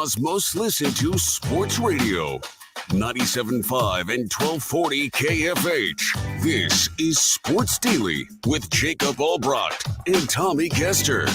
Omaha's most listened to sports radio. 97.5 and 1240 KFH. This is Sports Daily with Jacob Albrecht and Tommy Kester.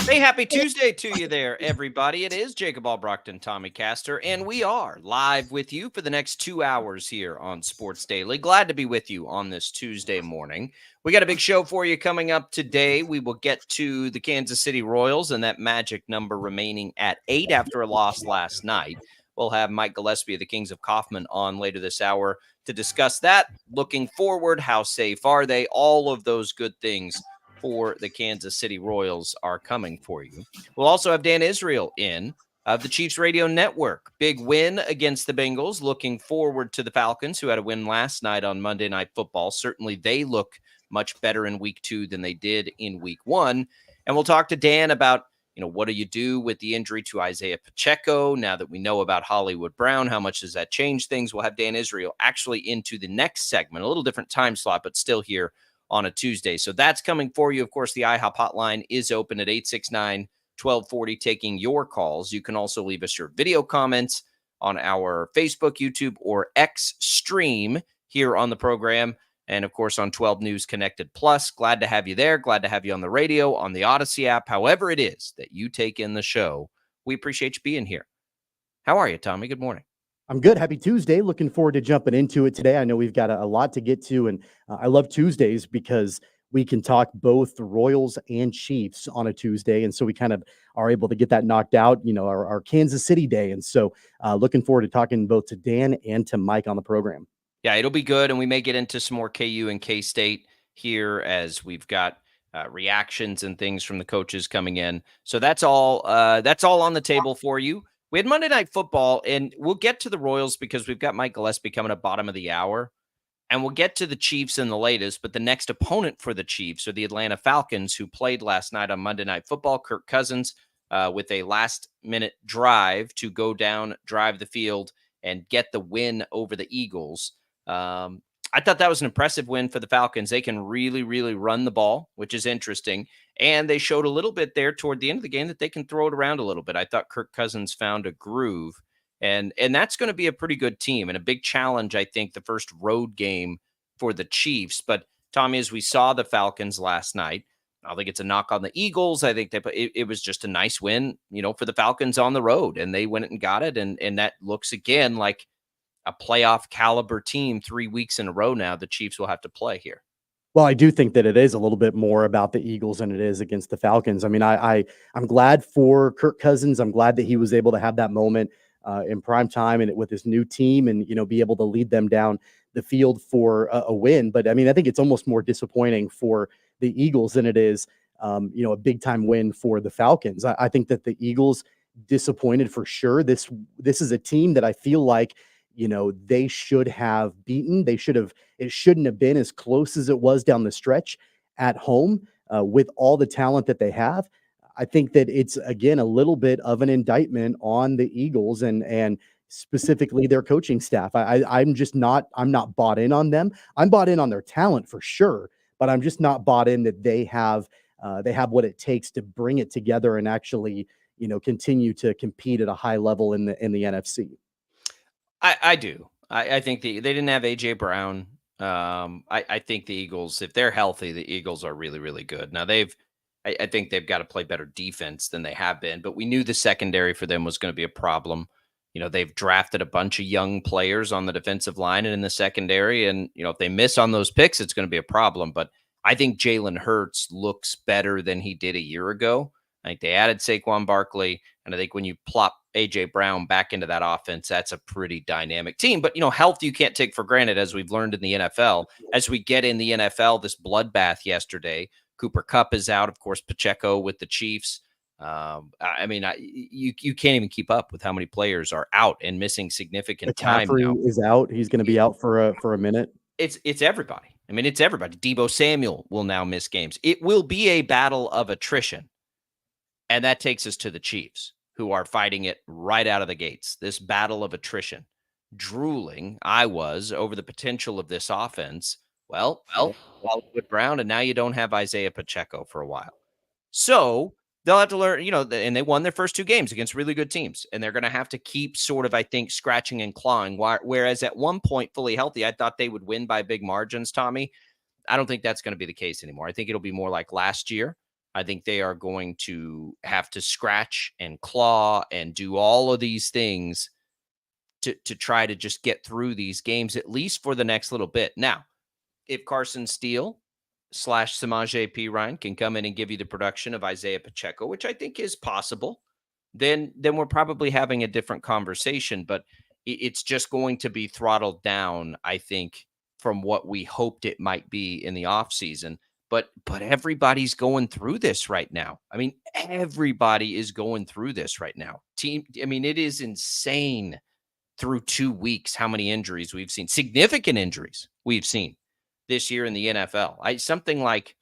Hey, happy Tuesday to you there, everybody. It is Jacob Albrecht and Tommy Castor, and we are live with you for the next 2 hours here on Sports Daily. Glad to be with you on this Tuesday morning. We got a big show for you coming up today. We will get to the Kansas City Royals and that magic number remaining at 8 after a loss last night. We'll have Mike Gillespie of the Kings of Kaufman on later this hour to discuss that. Looking forward, how safe are they? All of those good things for the Kansas City Royals are coming for you. We'll also have Dan Israel in of the Chiefs Radio Network. Big win against the Bengals. Looking forward to the Falcons, who had a win last night on Monday Night Football. Certainly they look much better in week 2 than they did in week 1. And we'll talk to Dan about, what do you do with the injury to Isaiah Pacheco now that we know about Hollywood Brown? How much does that change things? We'll have Dan Israel actually into the next segment, a little different time slot, but still here on a Tuesday. So that's coming for you. Of course, the IHOP hotline is open at 869-1240, taking your calls. You can also leave us your video comments on our Facebook, YouTube, or X stream here on the program. And of course, on 12 News Connected Plus. Glad to have you there. Glad to have you on the radio, on the Odyssey app, however it is that you take in the show. We appreciate you being here. How are you, Tommy? Good morning. I'm good. Happy Tuesday. Looking forward to jumping into it today. I know we've got a lot to get to, and I love Tuesdays because we can talk both the Royals and Chiefs on a Tuesday, and so we kind of are able to get that knocked out, our Kansas City day. And so looking forward to talking both to Dan and to Mike on the program. Yeah, it'll be good, and we may get into some more KU and K-State here as we've got reactions and things from the coaches coming in. So that's all on the table for you. We had Monday Night Football, and we'll get to the Royals because we've got Mike Gillespie coming up bottom of the hour, and we'll get to the Chiefs in the latest, but the next opponent for the Chiefs are the Atlanta Falcons, who played last night on Monday Night Football. Kirk Cousins with a last-minute drive to go down, drive the field, and get the win over the Eagles. I thought that was an impressive win for the Falcons. They can really, really run the ball, which is interesting. And they showed a little bit there toward the end of the game that they can throw it around a little bit. I thought Kirk Cousins found a groove. And that's going to be a pretty good team and a big challenge, I think, the first road game for the Chiefs. But, Tommy, as we saw the Falcons last night, I don't think it's a knock on the Eagles. I think it was just a nice win, for the Falcons on the road. And they went and got it. And that looks, again, like a playoff caliber team 3 weeks in a row now the Chiefs will have to play here. Well, I do think that it is a little bit more about the Eagles than it is against the Falcons. I mean, I'm glad for Kirk Cousins. I'm glad that he was able to have that moment in prime time and with his new team and, be able to lead them down the field for a win. But I mean, I think it's almost more disappointing for the Eagles than it is, a big time win for the Falcons. I think that the Eagles disappointed for sure. This is a team that I feel like, they should have beaten. It shouldn't have been as close as it was down the stretch at home with all the talent that they have. I think that it's, again, a little bit of an indictment on the Eagles and specifically their coaching staff. I'm not bought in on them. I'm bought in on their talent for sure, but I'm just not bought in that they have what it takes to bring it together and actually, continue to compete at a high level in the NFC. I do. I think they didn't have A.J. Brown. I think the Eagles, if they're healthy, the Eagles are really, really good. Now, I think they've got to play better defense than they have been, but we knew the secondary for them was going to be a problem. They've drafted a bunch of young players on the defensive line and in the secondary, and, if they miss on those picks, it's going to be a problem. But I think Jalen Hurts looks better than he did a year ago. I think they added Saquon Barkley, and I think when you plop A.J. Brown back into that offense, that's a pretty dynamic team. But, health you can't take for granted, as we've learned in the NFL. As we get in the NFL, this bloodbath yesterday, Cooper Kupp is out, of course, Pacheco with the Chiefs. You can't even keep up with how many players are out and missing significant time now. Is out. He's going to be out for a minute. It's everybody. I mean, it's everybody. Deebo Samuel will now miss games. It will be a battle of attrition. And that takes us to the Chiefs, who are fighting it right out of the gates. This battle of attrition. Drooling, I was, over the potential of this offense Well, Hollywood Brown, and now you don't have Isaiah Pacheco for a while. So they'll have to learn, and they won their first 2 games against really good teams, and they're going to have to keep sort of, I think, scratching and clawing. Whereas at one point, fully healthy, I thought they would win by big margins, Tommy. I don't think that's going to be the case anymore. I think it'll be more like last year. I think they are going to have to scratch and claw and do all of these things to try to just get through these games, at least for the next little bit. Now, if Carson Steele / Samaje Perine can come in and give you the production of Isaiah Pacheco, which I think is possible, then we're probably having a different conversation. But it's just going to be throttled down, I think, from what we hoped it might be in the offseason. But everybody's going through this right now. I mean, everybody is going through this right now. It is insane through 2 weeks how many injuries we've seen, significant injuries we've seen this year in the NFL. Something like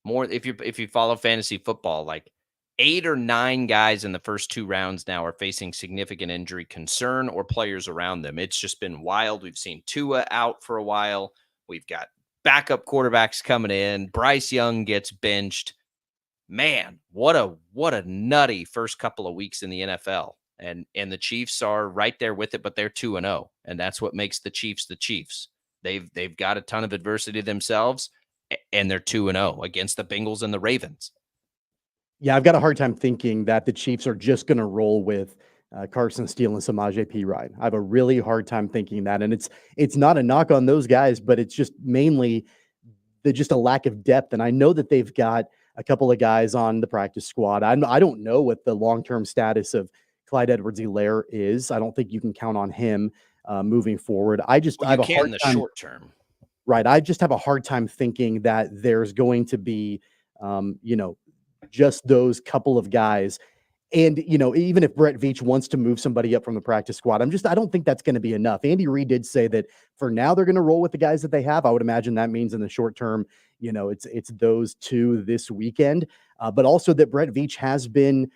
more, if you follow fantasy football, like 8 or 9 guys in the first 2 rounds now are facing significant injury concern, or players around them. It's just been wild. We've seen Tua out for a while. We've got backup quarterbacks coming in. Bryce Young gets benched. Man, what a nutty first couple of weeks in the NFL. And the Chiefs are right there with it, but they're 2-0, and that's what makes the Chiefs the Chiefs. They've got a ton of adversity themselves, and they're 2-0 against the Bengals and the Ravens. Yeah, I've got a hard time thinking that the Chiefs are just going to roll with Carson Steele and Samaje Perine. I have a really hard time thinking that, and it's not a knock on those guys, but it's just mainly just a lack of depth. And I know that they've got a couple of guys on the practice squad. I don't know what the long-term status of Clyde Edwards-Helaire is. I don't think you can count on him moving forward. I have a hard time short term. Right. I just have a hard time thinking that there's going to be, just those couple of guys. And, even if Brett Veach wants to move somebody up from the practice squad, I don't think that's going to be enough. Andy Reid did say that for now they're going to roll with the guys that they have. I would imagine that means in the short term, it's those 2 this weekend, but also that Brett Veach has been,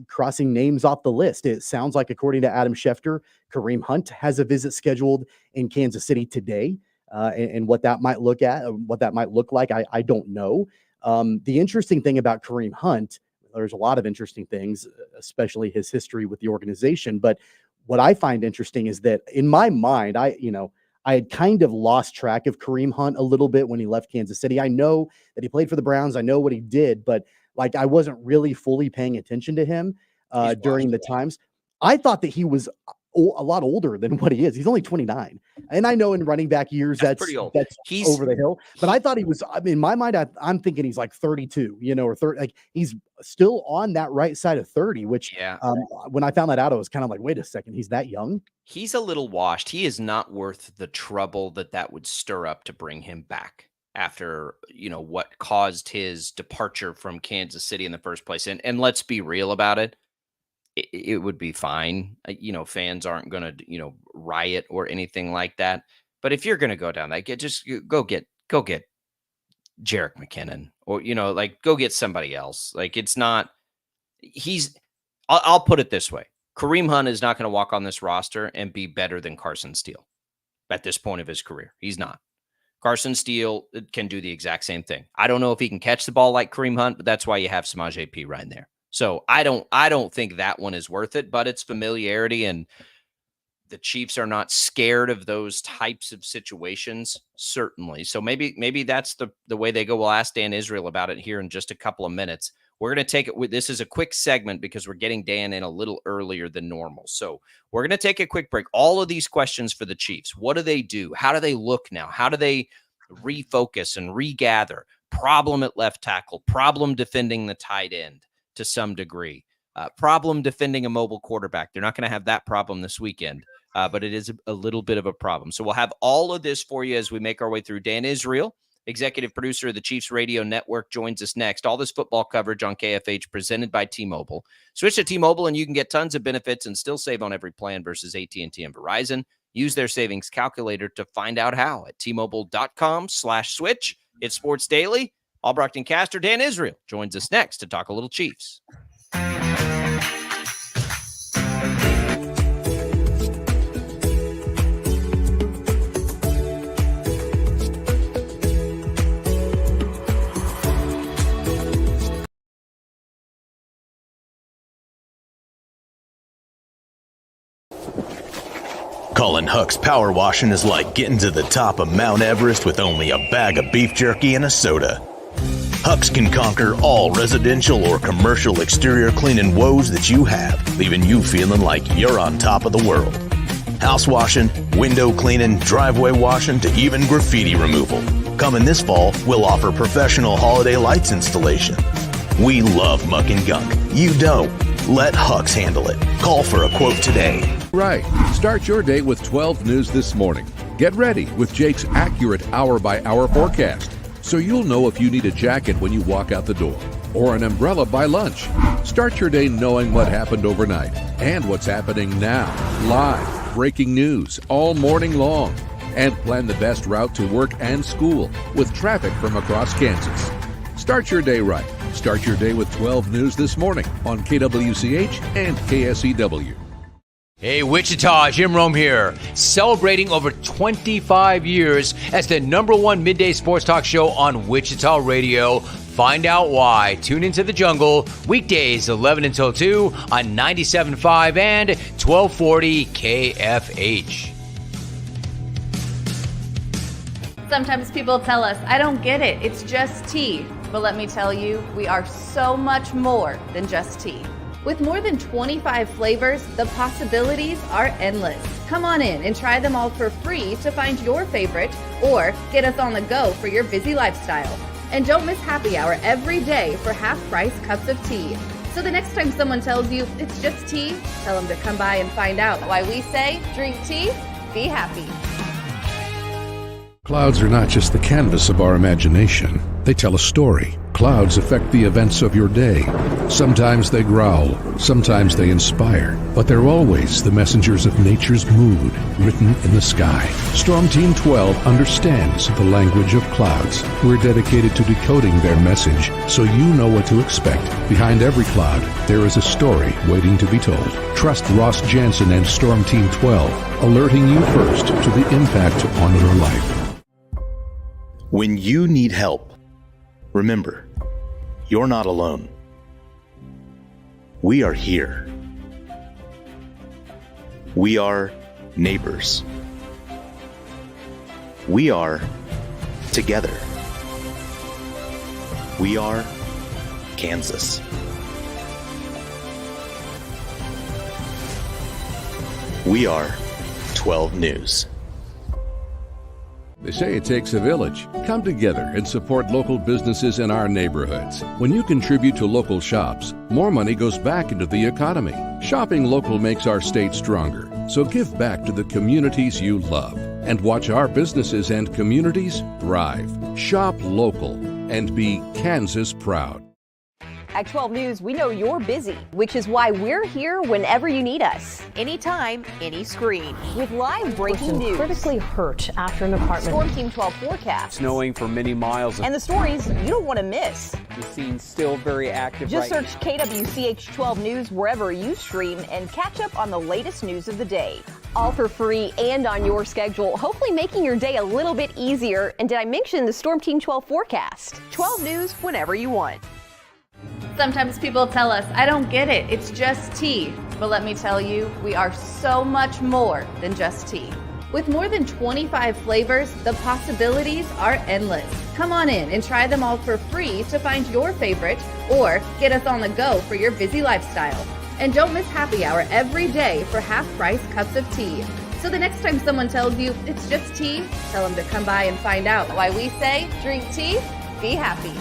crossing names off the list. It sounds like, according to Adam Schefter, Kareem Hunt has a visit scheduled in Kansas City today. And what that might look like, I don't know. The interesting thing about Kareem Hunt, there's a lot of interesting things, especially his history with the organization. But what I find interesting is that in my mind, I had kind of lost track of Kareem Hunt a little bit when he left Kansas City. I know that he played for the Browns. I know what he did, but I wasn't really fully paying attention to him during the times. I thought that he was a lot older than what he is. He's only 29. And I know in running back years, that's pretty old. He's over the hill. But I thought he was, in my mind, I'm thinking he's like 32, or 30. Like, he's still on that right side of 30, which when I found that out, I was kind of like, wait a second, he's that young? He's a little washed. He is not worth the trouble that would stir up to bring him back after, what caused his departure from Kansas City in the first place. And let's be real about it. It would be fine. Fans aren't going to, riot or anything like that. But if you're going to go down that, go get Jerick McKinnon, or, go get somebody else. It's not, I'll put it this way. Kareem Hunt is not going to walk on this roster and be better than Carson Steele at this point of his career. He's not. Carson Steele can do the exact same thing. I don't know if he can catch the ball like Kareem Hunt, but that's why you have Samaje Perine there. So I don't think that one is worth it, but it's familiarity, and the Chiefs are not scared of those types of situations, certainly. So maybe that's the way they go. We'll ask Dan Israel about it here in just a couple of minutes. We're going to take it. This is a quick segment because we're getting Dan in a little earlier than normal. So we're going to take a quick break. All of these questions for the Chiefs. What do they do? How do they look now? How do they refocus and regather? Problem at left tackle, problem defending the tight end to some degree, problem defending a mobile quarterback. They're not going to have that problem this weekend, but it is a little bit of a problem. So we'll have all of this for you as we make our way through. Dan Israel, executive producer of the Chiefs Radio Network, joins us next. All this football coverage on KFH presented by T-Mobile. Switch to T-Mobile and you can get tons of benefits and still save on every plan versus AT&T and Verizon. Use their savings calculator to find out how at T-Mobile.com/switch. It's Sports Daily. Albrecht and Caster. Dan Israel joins us next to talk a little Chiefs. Calling Huck's Power Washing is like getting to the top of Mount Everest with only a bag of beef jerky and a soda. Huck's can conquer all residential or commercial exterior cleaning woes that you have, leaving you feeling like you're on top of the world. House washing, window cleaning, driveway washing, to even graffiti removal. Coming this fall, we'll offer professional holiday lights installation. We love muck and gunk. You don't. Let Huck's handle it. Call for a quote today. Right. Start your day with 12 News this morning. Get ready with Jake's accurate hour-by-hour forecast, so you'll know if you need a jacket when you walk out the door or an umbrella by lunch. Start your day knowing what happened overnight and what's happening now. Live, breaking news all morning long. And plan the best route to work and school with traffic from across Kansas. Start your day right. Start your day with 12 News this morning on KWCH and KSEW. Hey, Wichita, Jim Rome here, celebrating over 25 years as the #1 midday sports talk show on Wichita Radio. Find out why. Tune into The Jungle, weekdays 11 until 2 on 97.5 and 1240 KFH. Sometimes people tell us, I don't get it, it's just tea. But let me tell you, we are so much more than just tea. With more than 25 flavors, the possibilities are endless. Come on in and try them all for free to find your favorite or get us on the go for your busy lifestyle. And don't miss happy hour every day for half-price cups of tea. So the next time someone tells you it's just tea, tell them to come by and find out why we say, drink tea, be happy. Clouds are not just the canvas of our imagination. They tell a story. Clouds affect the events of your day. Sometimes they growl, sometimes they inspire, but they're always the messengers of nature's mood written in the sky. Storm Team 12 understands the language of clouds. We're dedicated to decoding their message so you know what to expect. Behind every cloud, there is a story waiting to be told. Trust Ross Jansen and Storm Team 12, alerting you first to the impact on your life. When you need help, remember, you're not alone. We are here. We are neighbors. We are together. We are Kansas. We are 12 News. They say it takes a village. Come together and support local businesses in our neighborhoods. When you contribute to local shops, more money goes back into the economy. Shopping local makes our state stronger. So give back to the communities you love and watch our businesses and communities thrive. Shop local and be Kansas proud. At 12 News, we know you're busy, which is why we're here whenever you need us. Anytime, any screen. With live breaking news. Critically hurt after an apartment. Storm Team 12 forecast. Snowing for many miles. And the stories you don't want to miss. The scene's still very active. Just search KWCH 12 News wherever you stream and catch up on the latest news of the day. All for free and on your schedule, hopefully making your day a little bit easier. And did I mention the Storm Team 12 forecast? 12 News whenever you want. Sometimes people tell us, I don't get it, it's just tea. But let me tell you, we are so much more than just tea. With more than 25 flavors, the possibilities are endless. Come on in and try them all for free to find your favorite or get us on the go for your busy lifestyle. And don't miss happy hour every day for half-price cups of tea. So the next time someone tells you it's just tea, tell them to come by and find out why we say, drink tea, be happy.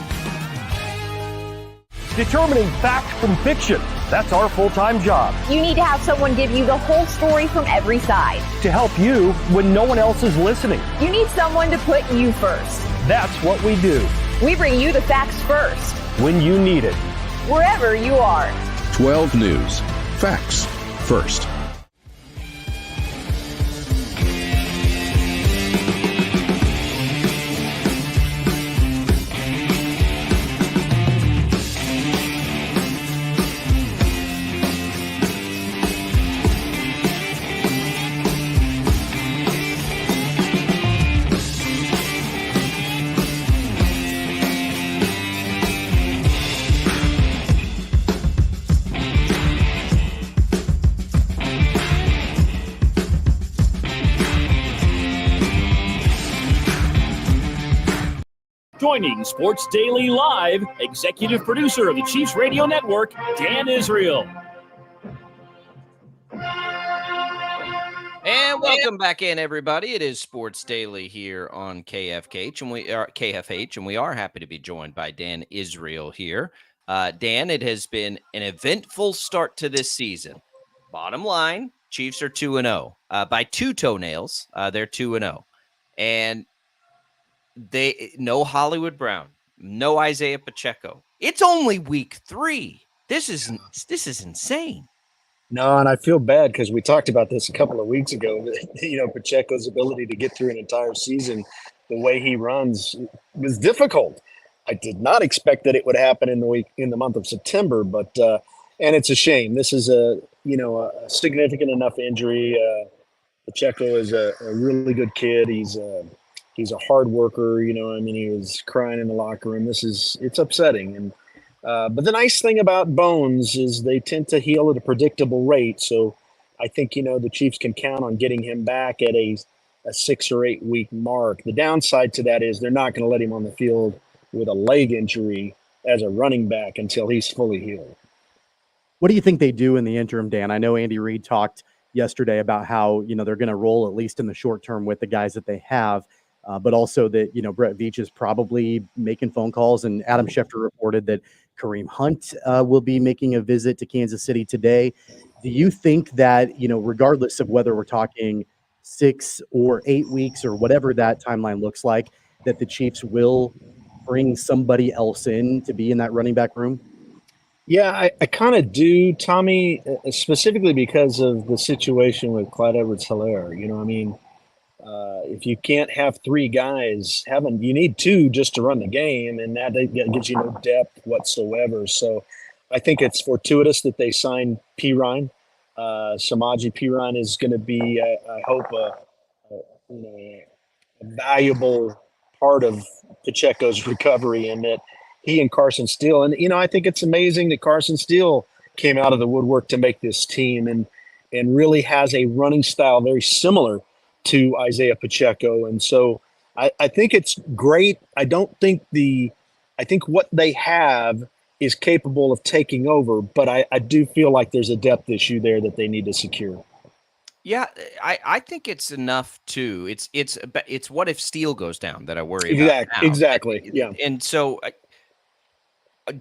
Determining fact from fiction. That's our full-time job. You need to have someone give you the whole story from every side. To help you when no one else is listening. You need someone to put you first. That's what we do. We bring you the facts first. When you need it. Wherever you are. 12 News. Facts first. Joining Sports Daily Live, executive producer of the Chiefs Radio Network, Dan Israel. And welcome back in, everybody. It is Sports Daily here on KFH, and we are happy to be joined by Dan Israel here. Dan, it has been an eventful start to this season. Bottom line, Chiefs are 2-0 by 2 toenails. They're 2-0, and no Hollywood Brown, no Isaiah Pacheco. It's only week 3. This is insane. No, and I feel bad because we talked about this a couple of weeks ago. Pacheco's ability to get through an entire season, the way he runs, was difficult. I did not expect that it would happen in the month of September, but and it's a shame. This is a significant enough injury. Pacheco is a really good kid. He's a hard worker. He was crying in the locker room. It's upsetting. And but the nice thing about bones is they tend to heal at a predictable rate. So I think, the Chiefs can count on getting him back at a 6 or 8 week mark. The downside to that is they're not going to let him on the field with a leg injury as a running back until he's fully healed. What do you think they do in the interim, Dan? I know Andy Reid talked yesterday about how, they're going to roll at least in the short term with the guys that they have. But also that, Brett Veach is probably making phone calls, and Adam Schefter reported that Kareem Hunt will be making a visit to Kansas City today. Do you think that, regardless of whether we're talking 6 or 8 weeks or whatever that timeline looks like, that the Chiefs will bring somebody else in to be in that running back room? Yeah, I kind of do, Tommy, specifically because of the situation with Clyde Edwards-Helaire. If you can't have 3 guys, you need 2 just to run the game, and that gives you no depth whatsoever. So I think it's fortuitous that they signed Perine. Samaje Perine is going to be, I hope, a valuable part of Pacheco's recovery, and that he and Carson Steele, and I think it's amazing that Carson Steele came out of the woodwork to make this team, and really has a running style very similar to Isaiah Pacheco. And so I think it's great. I think what they have is capable of taking over, but I do feel like there's a depth issue there that they need to secure. Yeah, I think it's enough too. It's what if Steele goes down that I worry about now. Exactly. Yeah. And so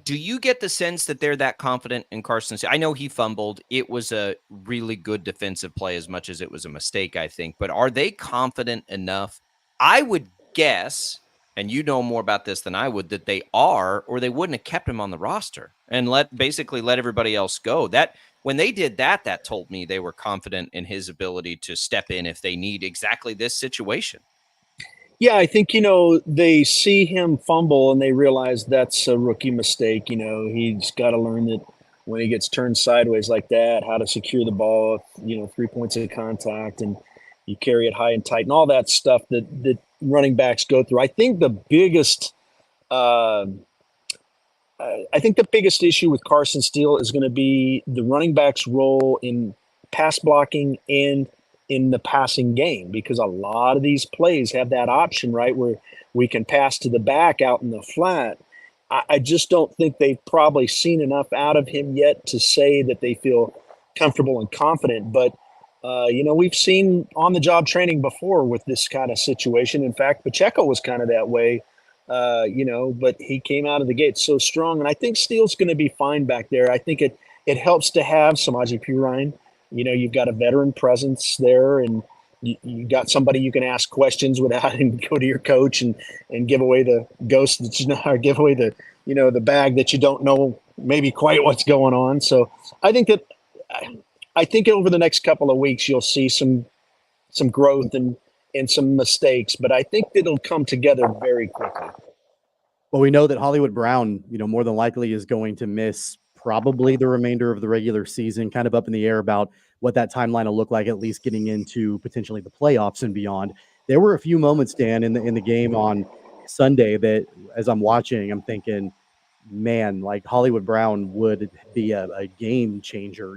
do you get the sense that they're that confident in Carson Steele? I know he fumbled. It was a really good defensive play as much as it was a mistake, I think. But are they confident enough? I would guess, and you know more about this than I would, that they are, or they wouldn't have kept him on the roster and let everybody else go. That when they did that told me they were confident in his ability to step in if they need exactly this situation. Yeah, I think, they see him fumble and they realize that's a rookie mistake. He's got to learn that when he gets turned sideways like that, how to secure the ball, 3 points of contact, and you carry it high and tight and all that stuff that running backs go through. I think the biggest issue with Carson Steele is going to be the running back's role in pass blocking and in the passing game, because a lot of these plays have that option, right, where we can pass to the back out in the flat. I just don't think they've probably seen enough out of him yet to say that they feel comfortable and confident. But, we've seen on-the-job training before with this kind of situation. In fact, Pacheco was kind of that way, but he came out of the gate so strong. And I think Steele's going to be fine back there. I think it helps to have Samaje Perine. You've got a veteran presence there, and you got somebody you can ask questions without having to go to your coach and give away the ghost that or give away the the bag that you don't know maybe quite what's going on. So I think over the next couple of weeks you'll see some growth and some mistakes, but I think it'll come together very quickly. Well, we know that Hollywood Brown, more than likely is going to miss probably the remainder of the regular season, kind of up in the air about what that timeline will look like, at least getting into potentially the playoffs and beyond. There were a few moments, Dan, in the game on Sunday that as I'm watching, I'm thinking, man, like Hollywood Brown would be a game changer,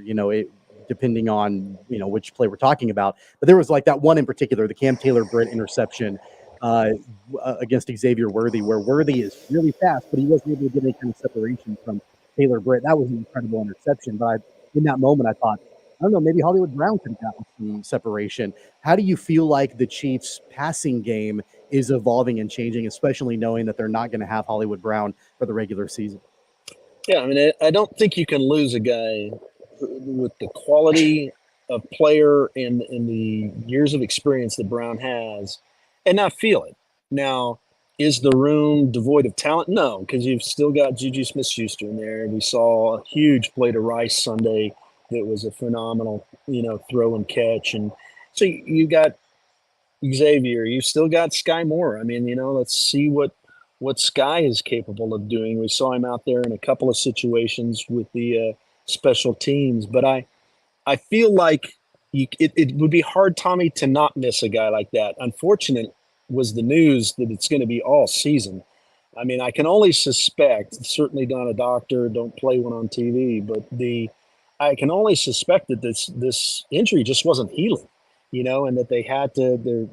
depending on, which play we're talking about. But there was like that one in particular, the Cam Taylor-Britt interception against Xavier Worthy, where Worthy is really fast, but he wasn't able to get any kind of separation from Taylor Britt. That was an incredible interception. But in that moment, I thought, I don't know, maybe Hollywood Brown could have gotten some separation. How do you feel like the Chiefs' passing game is evolving and changing, especially knowing that they're not going to have Hollywood Brown for the regular season? Yeah, I mean, I don't think you can lose a guy with the quality of player and the years of experience that Brown has and not feel it. Now, is the room devoid of talent? No, because you've still got Juju Smith-Schuster in there. We saw a huge play to Rice Sunday that was a phenomenal, throw and catch. And so you got Xavier, you still got Sky Moore. I mean, let's see what Sky is capable of doing. We saw him out there in a couple of situations with the special teams, but I feel like it would be hard, Tommy, to not miss a guy like that. Unfortunate was the news that it's going to be all season. I mean, I can only suspect, certainly not a doctor, don't play one on TV, but I can only suspect that this injury just wasn't healing, and that they had to,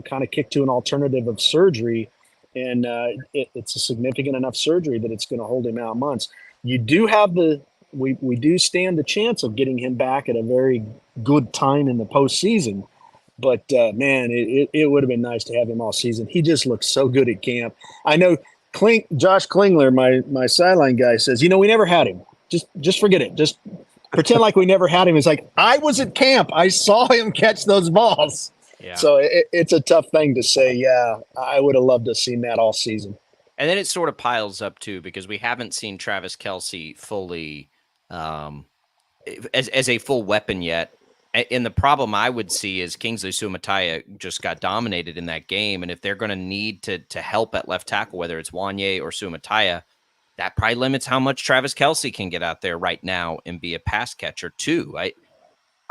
kind of kick to an alternative of surgery. And it's a significant enough surgery that it's going to hold him out months. You do have we do stand the chance of getting him back at a very good time in the postseason. But man, it would have been nice to have him all season. He just looks so good at camp. I know Josh Klingler, my sideline guy, says, we never had him. Just forget it. Just pretend like we never had him. It's like, I was at camp. I saw him catch those balls. Yeah. So it's a tough thing to say. Yeah, I would have loved to have seen that all season. And then it sort of piles up too, because we haven't seen Travis Kelce fully as a full weapon yet. And the problem I would see is Kingsley Suamataia just got dominated in that game. And if they're going to need to help at left tackle, whether it's Wanye or Suamataia, that probably limits how much Travis Kelce can get out there right now and be a pass catcher too.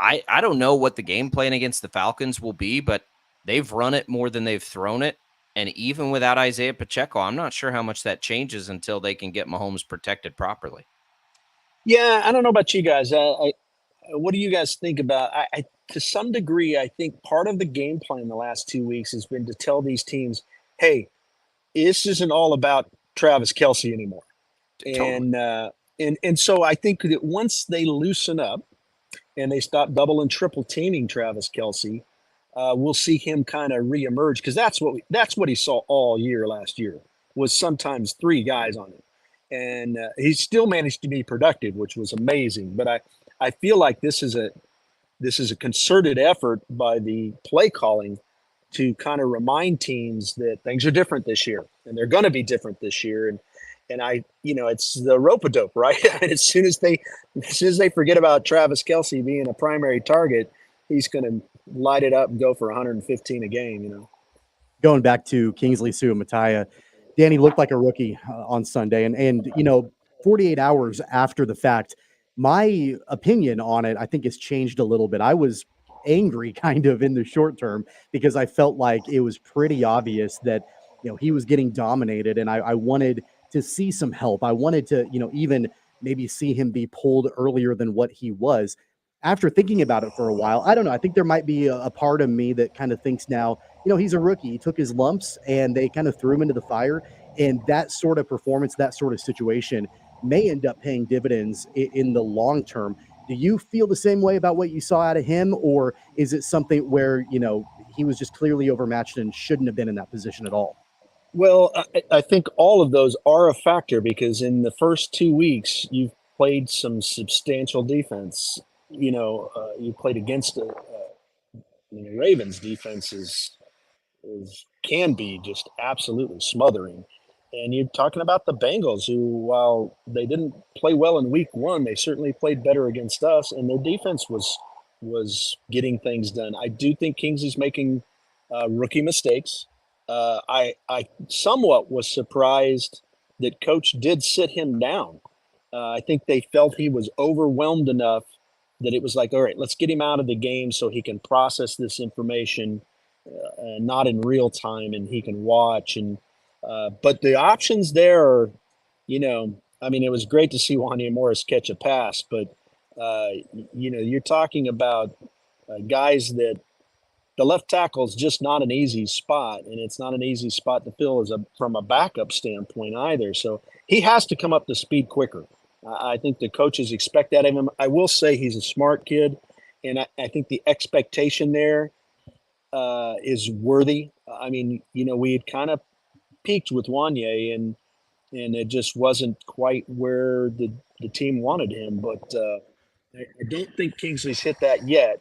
I don't know what the game plan against the Falcons will be, but they've run it more than they've thrown it. And even without Isaiah Pacheco, I'm not sure how much that changes until they can get Mahomes protected properly. Yeah, I don't know about you guys. What do you guys think about? To some degree, I think part of the game plan the last 2 weeks has been to tell these teams, hey, this isn't all about Travis Kelce anymore. Totally. And so I think that once they loosen up and they stop double and triple teaming Travis Kelce, we'll see him kind of reemerge, because that's what he saw all year last year, was sometimes three guys on him. And he still managed to be productive, which was amazing. But I feel like this is a concerted effort by the play calling to kind of remind teams that things are different this year, and they're going to be different this year. And it's the rope-a-dope, right? as soon as they forget about Travis Kelce being a primary target, he's going to light it up and go for 115 a game. Going back to Kingsley Suamataia, Danny looked like a rookie on Sunday, and 48 hours after the fact, my opinion on it, I think, has changed a little bit. I was angry kind of in the short term because I felt like it was pretty obvious that, he was getting dominated, and I wanted to see some help. I wanted to, even maybe see him be pulled earlier than what he was. After thinking about it for a while, I don't know. I think there might be a part of me that kind of thinks now, he's a rookie. He took his lumps and they kind of threw him into the fire. And that sort of performance, that sort of situation may end up paying dividends in the long term. Do you feel the same way about what you saw out of him? Or is it something where, he was just clearly overmatched and shouldn't have been in that position at all? Well, I think all of those are a factor, because in the first 2 weeks, you've played some substantial defense. You played against the Ravens defense can be just absolutely smothering. And you're talking about the Bengals, who, while they didn't play well in week one, they certainly played better against us, and their defense was getting things done. I do think Kingsley's making rookie mistakes. I somewhat was surprised that coach did sit him down. I think they felt he was overwhelmed enough that it was like, all right, let's get him out of the game so he can process this information, not in real time, and he can watch. And but the options there are, it was great to see Wanya Morris catch a pass, but you're talking about guys that the left tackle is just not an easy spot, and it's not an easy spot to fill from a backup standpoint either. So he has to come up to speed quicker. I think the coaches expect that of him. I will say he's a smart kid, and I think the expectation there is worthy. I mean, we had kind of peaked with Wanye, and it just wasn't quite where the team wanted him. But I don't think Kingsley's hit that yet.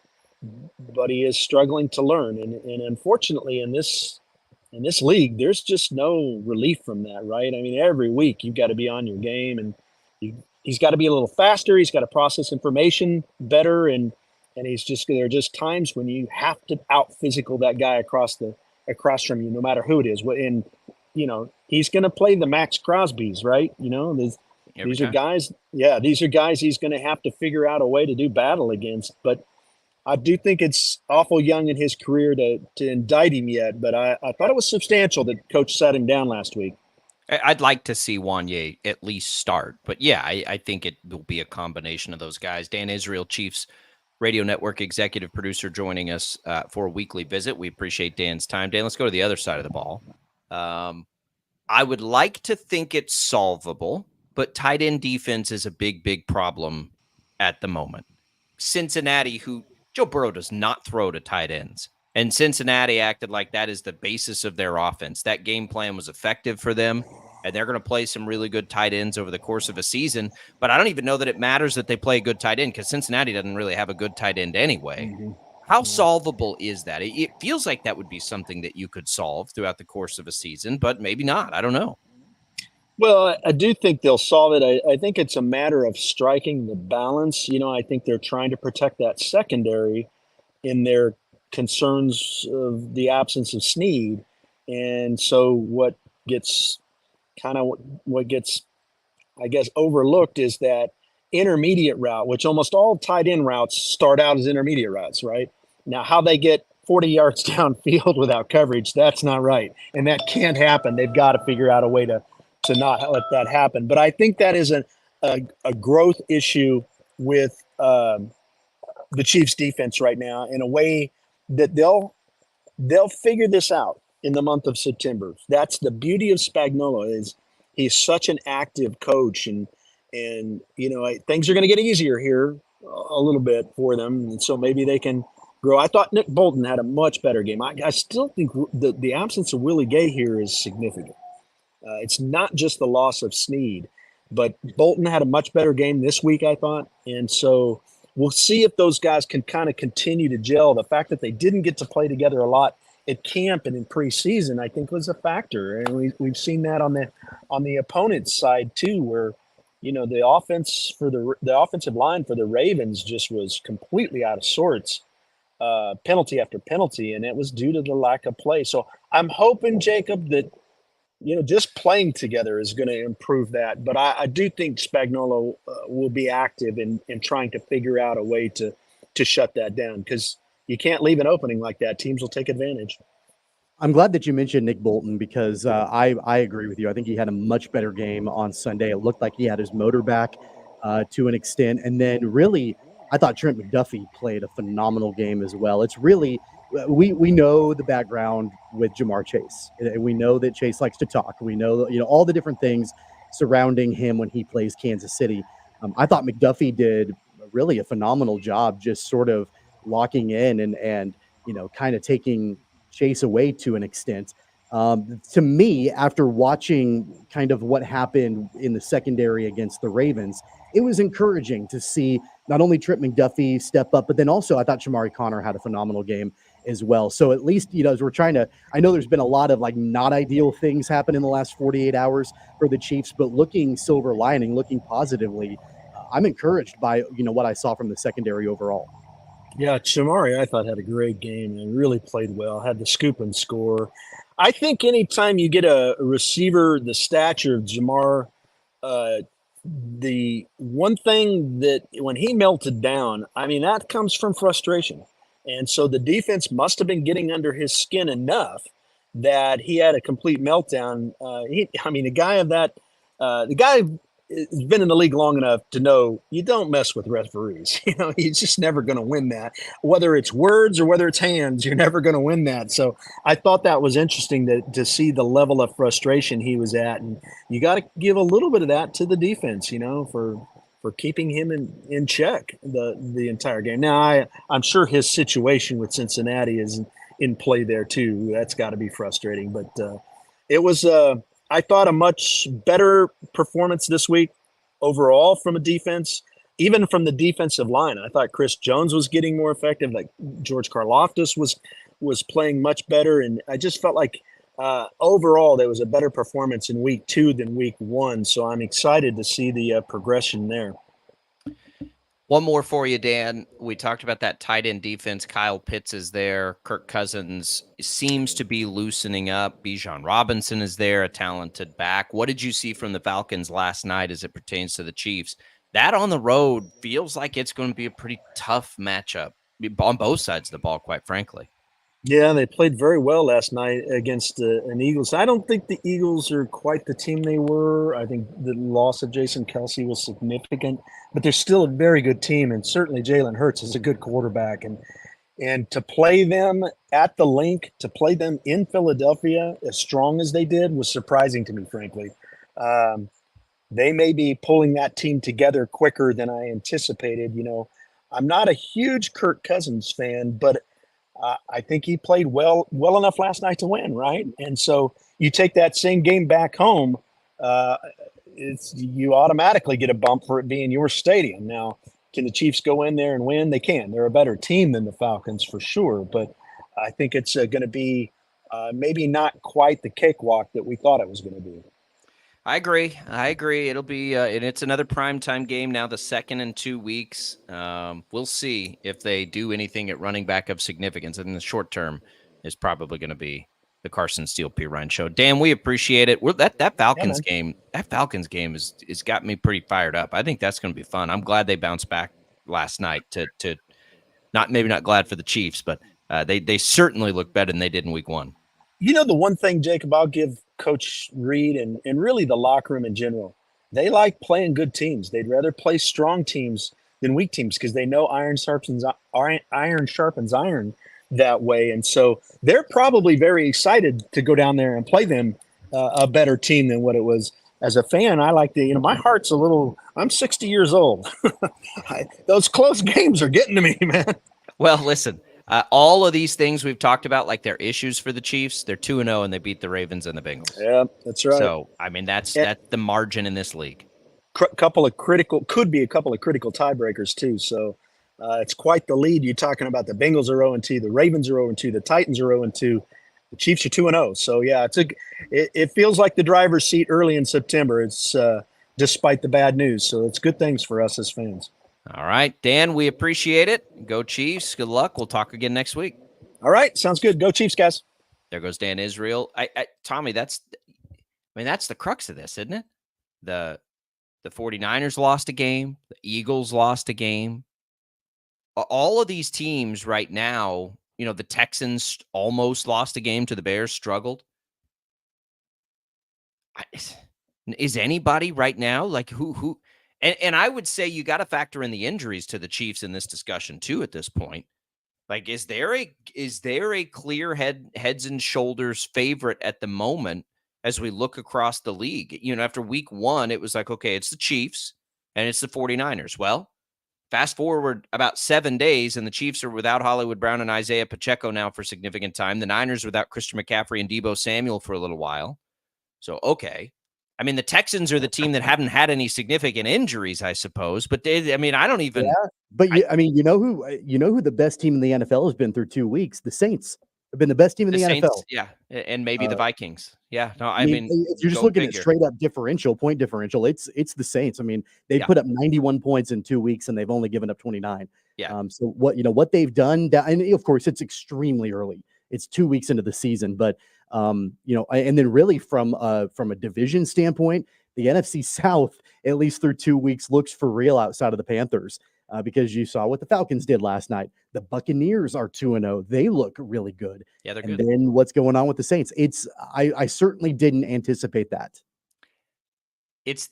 But he is struggling to learn, and unfortunately in this league, there's just no relief from that, right? I mean, every week you've got to be on your game, and he's got to be a little faster. He's got to process information better, and there are just times when you have to out physical that guy across from you, no matter who it is. And he's going to play the Max Crosbys, right? These are guys. Yeah, these are guys he's going to have to figure out a way to do battle against, but. I do think it's awful young in his career to indict him yet, but I thought it was substantial that Coach sat him down last week. I'd like to see Wanye at least start, but yeah, I think it will be a combination of those guys. Dan Israel, Chiefs Radio Network executive producer, joining us for a weekly visit. We appreciate Dan's time. Dan, let's go to the other side of the ball. I would like to think it's solvable, but tight end defense is a big problem at the moment. Cincinnati, who Joe Burrow does not throw to tight ends. And Cincinnati acted like that is the basis of their offense. That game plan was effective for them, and they're going to play some really good tight ends over the course of a season. But I don't even know that it matters that they play a good tight end because Cincinnati doesn't really have a good tight end anyway. Mm-hmm. How solvable is that? It feels like that would be something that you could solve throughout the course of a season, but maybe not. I don't know. Well, I do think they'll solve it. I think it's a matter of striking the balance. I think they're trying to protect that secondary in their concerns of the absence of Snead. And so what gets, I guess, overlooked is that intermediate route, which almost all tight end routes start out as intermediate routes, right? Now, how they get 40 yards downfield without coverage, that's not right. And that can't happen. They've got to figure out a way to not let that happen. But I think that is a growth issue with the Chiefs defense right now in a way that they'll figure this out in the month of September. That's the beauty of Spagnuolo, is he's such an active coach, and things are going to get easier here a little bit for them. And so maybe they can grow. I thought Nick Bolton had a much better game. I still think the absence of Willie Gay here is significant. It's not just the loss of Snead, but Bolton had a much better game this week, I thought. And so we'll see if those guys can kind of continue to gel. The fact that they didn't get to play together a lot at camp and in preseason, I think, was a factor. And we've seen that on the opponent's side too, where the offense for the offensive line for the Ravens just was completely out of sorts, penalty after penalty, and it was due to the lack of play. So I'm hoping, Jacob, that just playing together is going to improve that. But I do think Spagnuolo will be active in trying to figure out a way to shut that down, because you can't leave an opening like that. Teams will take advantage. I'm glad that you mentioned Nick Bolton, because I agree with you. I think he had a much better game on Sunday. It looked like he had his motor back to an extent. And then really, I thought Trent McDuffie played a phenomenal game as well. It's really – we know the background with Jamar Chase. We know that Chase likes to talk. We know all the different things surrounding him when he plays Kansas City. I thought McDuffie did really a phenomenal job, just sort of locking in and kind of taking Chase away to an extent. To me, after watching kind of what happened in the secondary against the Ravens, it was encouraging to see not only Trent McDuffie step up, but then also I thought Shamari Connor had a phenomenal game as well. So at least, as we're trying to, I know there's been a lot of not ideal things happen in the last 48 hours for the Chiefs, but looking silver lining, looking positively, I'm encouraged by, what I saw from the secondary overall. Yeah, Shamari, I thought, had a great game and really played well, had the scoop and score. I think anytime you get a receiver the stature of Jamar, the one thing that when he melted down, that comes from frustration. And so the defense must have been getting under his skin enough that he had a complete meltdown. The guy has been in the league long enough to know you don't mess with referees. You're just never going to win that. Whether it's words or whether it's hands, you're never going to win that. So I thought that was interesting to see the level of frustration he was at. And you got to give a little bit of that to the defense, for keeping him in check the entire game. Now, I'm sure his situation with Cincinnati is in play there too. That's got to be frustrating. But it was I thought a much better performance this week overall from a defense, even from the defensive line. I thought Chris Jones was getting more effective. Like George Karlaftis was playing much better. And I just felt like overall there was a better performance in week 2 than week 1. So I'm excited to see the progression there. One more for you, Dan. We talked about that tight end defense. Kyle Pitts is there. Kirk Cousins seems to be loosening up. Bijan Robinson is there, a talented back. What did you see from the Falcons last night as it pertains to the Chiefs? That on the road feels like it's going to be a pretty tough matchup on both sides of the ball, quite frankly. Yeah, they played very well last night against an Eagles. I don't think the Eagles are quite the team they were. I think the loss of Jason Kelce was significant, but they're still a very good team, and certainly Jalen Hurts is a good quarterback. And to play them at the Link, to play them in Philadelphia as strong as they did was surprising to me, frankly. They may be pulling that team together quicker than I anticipated. I'm not a huge Kirk Cousins fan, but I think he played well enough last night to win, right? And so you take that same game back home, you automatically get a bump for it being your stadium. Now, can the Chiefs go in there and win? They can. They're a better team than the Falcons for sure, but I think it's going to be maybe not quite the cakewalk that we thought it was going to be. I agree. It'll be, and it's another primetime game now, the second in 2 weeks. We'll see if they do anything at running back of significance. In the short term is probably going to be the Carson Steele P. Ryan show. Dan, we appreciate it. That Falcons game has got me pretty fired up. I think that's going to be fun. I'm glad they bounced back last night to maybe not glad for the Chiefs, but they certainly look better than they did in week 1. The one thing, Jacob, I'll give Coach Reed and really the locker room in general, they like playing good teams. They'd rather play strong teams than weak teams because they know iron sharpens iron that way. And so they're probably very excited to go down there and play them a better team than what it was. As a fan, I like my heart's I'm 60 years old. Those close games are getting to me, man. Well, listen. All of these things we've talked about, like their issues for the Chiefs, they're 2-0 and they beat the Ravens and the Bengals. Yeah, that's right. So, I mean, that's the margin in this league. Could be a couple of critical tiebreakers too. So it's quite the lead. You're talking about the Bengals are 0-2, the Ravens are 0-2, the Titans are 0-2, the Chiefs are 2-0. So yeah, it feels like the driver's seat early in September. It's despite the bad news. So it's good things for us as fans. All right, Dan, we appreciate it. Go Chiefs. Good luck. We'll talk again next week. All right, sounds good. Go Chiefs, guys. There goes Dan Israel. Tommy, that's the crux of this, isn't it? The 49ers lost a game. The Eagles lost a game. All of these teams right now, the Texans almost lost a game to the Bears, struggled. Is anybody right now like who? And I would say you got to factor in the injuries to the Chiefs in this discussion too. At this point, like, is there a clear heads and shoulders favorite at the moment as we look across the league? After week 1, it was like, okay, it's the Chiefs and it's the 49ers. Well, fast forward about 7 days, and the Chiefs are without Hollywood Brown and Isaiah Pacheco now for significant time. The Niners without Christian McCaffrey and Deebo Samuel for a little while. So, okay. I mean, the Texans are the team that haven't had any significant injuries, I suppose. But I don't even. Yeah, but you know who the best team in the NFL has been through 2 weeks? The Saints have been the best team in the Saints, NFL. Yeah, and maybe the Vikings. Yeah, no, I mean, if you're just looking at straight up point differential, it's the Saints. I mean, they put up 91 points in 2 weeks, and they've only given up 29. Yeah. So what they've done, and of course, it's extremely early. It's 2 weeks into the season, but. And then really from a division standpoint, the NFC South, at least through 2 weeks, looks for real outside of the Panthers because you saw what the Falcons did last night. The Buccaneers are 2-0. They look really good. Yeah, they're good. And then what's going on with the Saints? I certainly didn't anticipate that. It's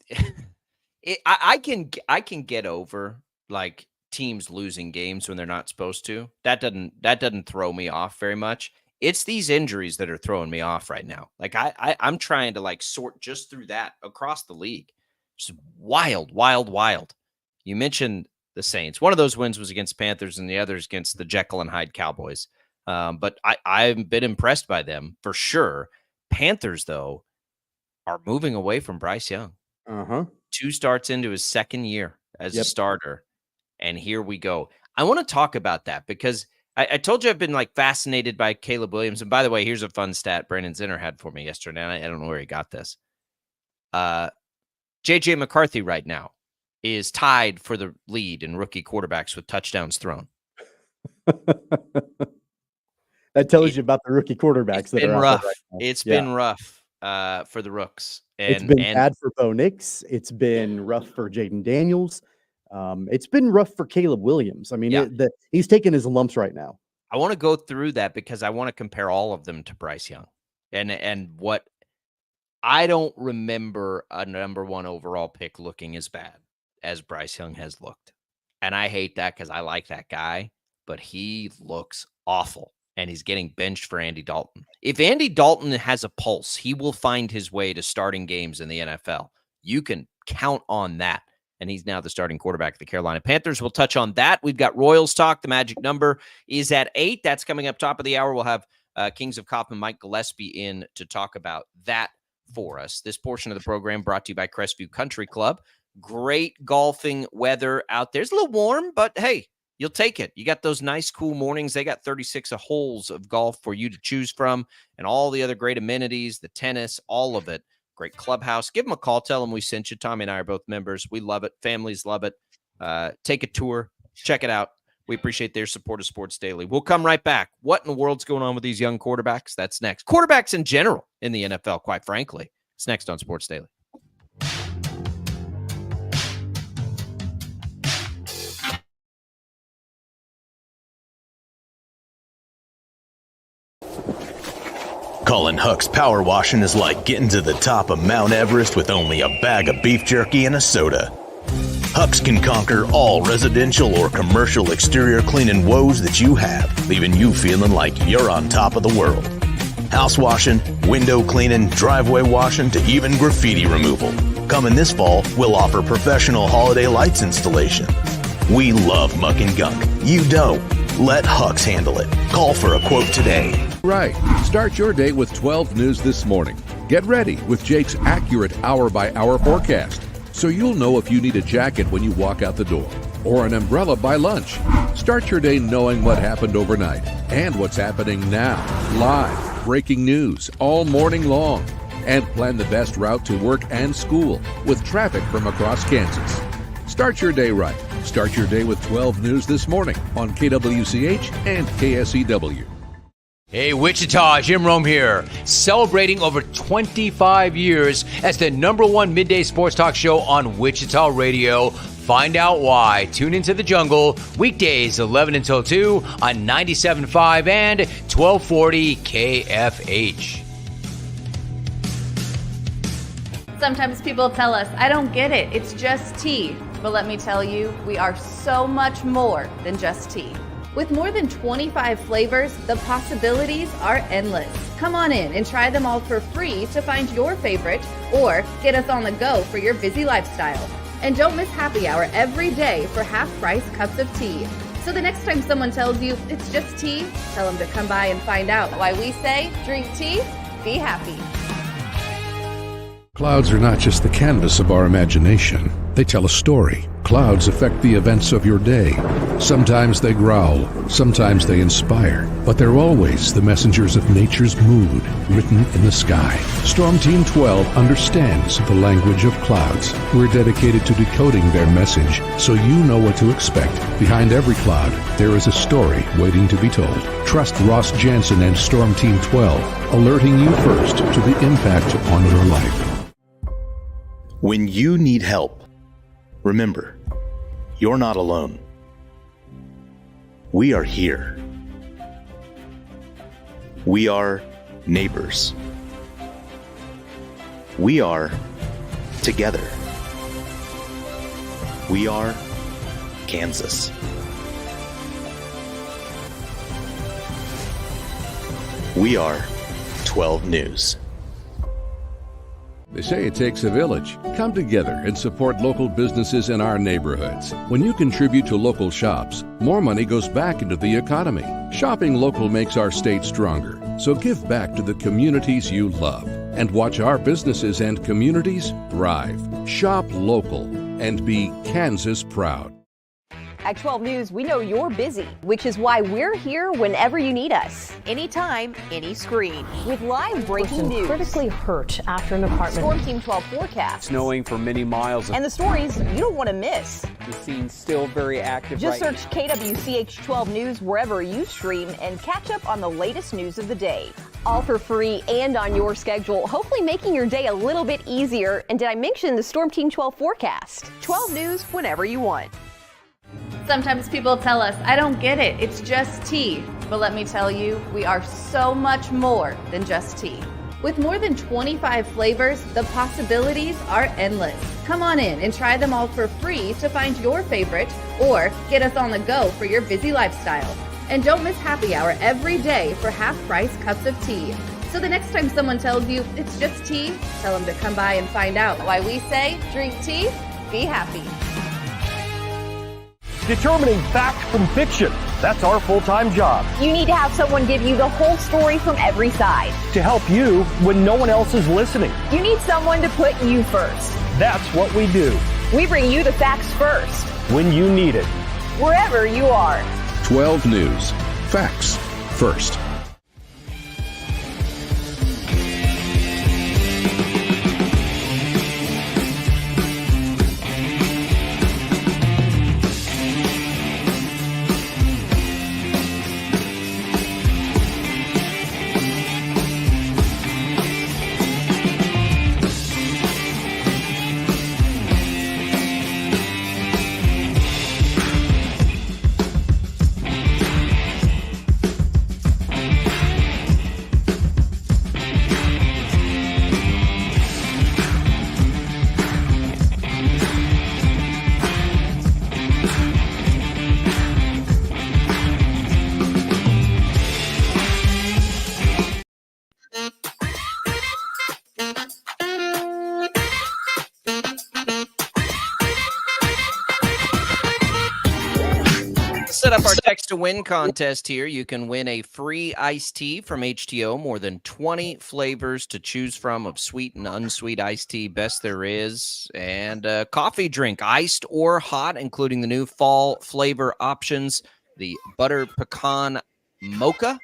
I can get over like teams losing games when they're not supposed to. That doesn't throw me off very much. It's these injuries that are throwing me off right now. Like I'm trying to like sort just through that across the league. Just wild. You mentioned the Saints. One of those wins was against Panthers and the others against the Jekyll and Hyde Cowboys. But I've been impressed by them for sure. Panthers, though, are moving away from Bryce Young. 2 starts into his second year as a starter. And here we go. I want to talk about that because I told you I've been like fascinated by Caleb Williams. And by the way, here's a fun stat Brandon Zinner had for me yesterday. And I don't know where he got this. J.J. McCarthy right now is tied for the lead in rookie quarterbacks with touchdowns thrown. That tells you about the rookie quarterbacks that are rough. Out there right now. It's been rough for the Rooks. It's been bad for Bo Nix. It's been rough for Jaden Daniels. It's been rough for Caleb Williams. I mean, he's taking his lumps right now. I want to go through that because I want to compare all of them to Bryce Young. And what I don't remember a number 1 overall pick looking as bad as Bryce Young has looked. And I hate that because I like that guy, but he looks awful. And he's getting benched for Andy Dalton. If Andy Dalton has a pulse, he will find his way to starting games in the NFL. You can count on that. And he's now the starting quarterback of the Carolina Panthers. We'll touch on that. We've got Royals talk. The magic number is at 8. That's coming up top of the hour. We'll have Kings of Kaufman, Mike Gillespie in to talk about that for us. This portion of the program brought to you by Crestview Country Club. Great golfing weather out there. It's a little warm, but hey, you'll take it. You got those nice, cool mornings. They got 36 holes of golf for you to choose from and all the other great amenities, the tennis, all of it. Great clubhouse. Give them a call. Tell them we sent you. Tommy and I are both members. We love it. Families love it. Take a tour. Check it out. We appreciate their support of Sports Daily. We'll come right back. What in the world's going on with these young quarterbacks? That's next. Quarterbacks in general in the NFL, quite frankly. It's next on Sports Daily. Colin Huck's power washing is like getting to the top of Mount Everest with only a bag of beef jerky and a soda. Huck's can conquer all residential or commercial exterior cleaning woes that you have, leaving you feeling like you're on top of the world. House washing, window cleaning, driveway washing, to even graffiti removal. Coming this fall, we'll offer professional holiday lights installation. We love muck and gunk. You don't. Let Huck's handle it. Call for a quote today. Right. Start your day with 12 News this morning. Get ready with Jake's accurate hour-by-hour forecast, so you'll know if you need a jacket when you walk out the door or an umbrella by lunch. Start your day knowing what happened overnight and what's happening now. Live, breaking news all morning long. And plan the best route to work and school with traffic from across Kansas. Start your day right. Start your day with 12 News this morning on KWCH and KSEW. Hey, Wichita, Jim Rome here, celebrating over 25 years as the #1 midday sports talk show on Wichita Radio. Find out why. Tune into The Jungle, weekdays 11 until 2 on 97.5 and 1240 KFH. Sometimes people tell us, I don't get it, it's just tea. But let me tell you, we are so much more than just tea. With more than 25 flavors, the possibilities are endless. Come on in and try them all for free to find your favorite or get us on the go for your busy lifestyle. And don't miss happy hour every day for half-price cups of tea. So the next time someone tells you it's just tea, tell them to come by and find out why we say drink tea, be happy. Clouds are not just the canvas of our imagination. They tell a story. Clouds affect the events of your day. Sometimes they growl, sometimes they inspire, but they're always the messengers of nature's mood written in the sky. Storm Team 12 understands the language of clouds. We're dedicated to decoding their message so you know what to expect. Behind every cloud, there is a story waiting to be told. Trust Ross Jansen and Storm Team 12, alerting you first to the impact on your life. When you need help, remember, you're not alone. We are here. We are neighbors. We are together. We are Kansas. We are 12 News. They say it takes a village. Come together and support local businesses in our neighborhoods. When you contribute to local shops, more money goes back into the economy. Shopping local makes our state stronger. So give back to the communities you love and watch our businesses and communities thrive. Shop local and be Kansas proud. At 12 News, we know you're busy, which is why we're here whenever you need us. Anytime, any screen. With live breaking news. Critically hurt after an apartment. Storm Team 12 forecast. Snowing for many miles. And the stories you don't want to miss. The scene's still very active. Just search KWCH 12 News wherever you stream and catch up on the latest news of the day. All for free and on your schedule, hopefully making your day a little bit easier. And did I mention the Storm Team 12 forecast? 12 News whenever you want. Sometimes people tell us, I don't get it, it's just tea. But let me tell you, we are so much more than just tea. With more than 25 flavors, the possibilities are endless. Come on in and try them all for free to find your favorite or get us on the go for your busy lifestyle. And don't miss happy hour every day for half-price cups of tea. So the next time someone tells you it's just tea, tell them to come by and find out why we say, drink tea, be happy. Determining fact from fiction. That's our full-time job. You need to have someone give you the whole story from every side. To help you when no one else is listening. You need someone to put you first. That's what we do. We bring you the facts first. When you need it. Wherever you are. 12 News. Facts first. Set up our text to win contest here. You can win a free iced tea from HTO. More than 20 flavors to choose from of sweet and unsweet iced tea, best there is. And a coffee drink, iced or hot, including the new fall flavor options, the butter pecan mocha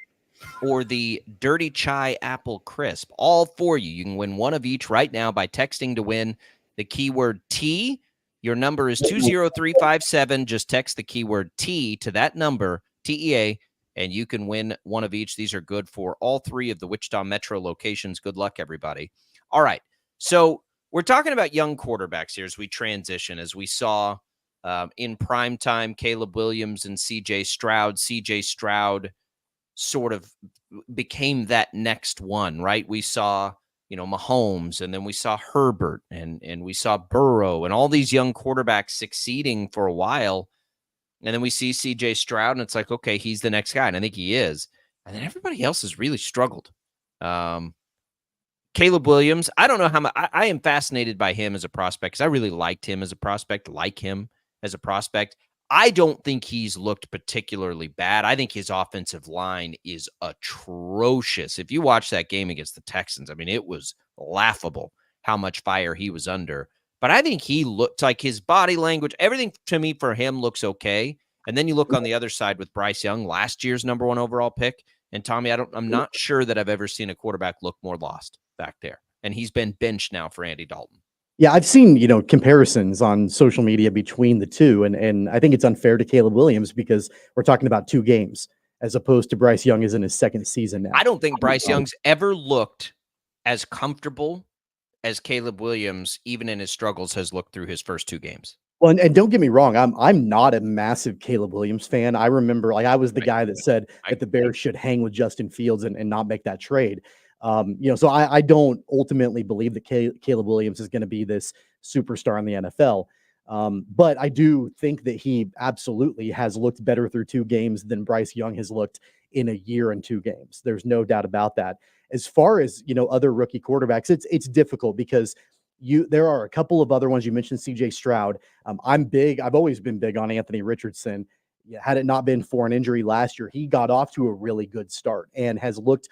or the dirty chai apple crisp. All for you. You can win one of each right now by texting to win the keyword tea. Your number is 20357. Just text the keyword T to that number, TEA, and you can win one of each. These are good for all three of the Wichita Metro locations. Good luck, everybody. All right. So we're talking about young quarterbacks here as we transition, as we saw in prime time, Caleb Williams and CJ Stroud. CJ Stroud sort of became that next one, right? We saw Mahomes, and then we saw Herbert, and we saw Burrow, and all these young quarterbacks succeeding for a while. And then we see CJ Stroud, and it's like, okay, he's the next guy, and I think he is. And then everybody else has really struggled. Caleb Williams, I don't know how much I am fascinated by him as a prospect, because I really liked him as a prospect, I don't think he's looked particularly bad. I think his offensive line is atrocious. If you watch that game against the Texans, I mean, it was laughable how much fire he was under. But I think he looked like his body language, everything to me for him looks okay. And then you look on the other side with Bryce Young, last year's number 1 overall pick. And Tommy, I'm not sure that I've ever seen a quarterback look more lost back there. And he's been benched now for Andy Dalton. Yeah, I've seen, comparisons on social media between the two, and I think it's unfair to Caleb Williams because we're talking about 2 games as opposed to Bryce Young is in his 2nd season now. I don't think Bryce Young's ever looked as comfortable as Caleb Williams, even in his struggles, has looked through his first 2 games. Well, and don't get me wrong, I'm not a massive Caleb Williams fan. I remember, I was the guy that said that the Bears should hang with Justin Fields and not make that trade. So I don't ultimately believe that Caleb Williams is going to be this superstar in the NFL. But I do think that he absolutely has looked better through 2 games than Bryce Young has looked in a year and 2 games. There's no doubt about that. As far as, other rookie quarterbacks, it's difficult because there are a couple of other ones. You mentioned CJ Stroud. I've always been big on Anthony Richardson. Had it not been for an injury last year, he got off to a really good start and has looked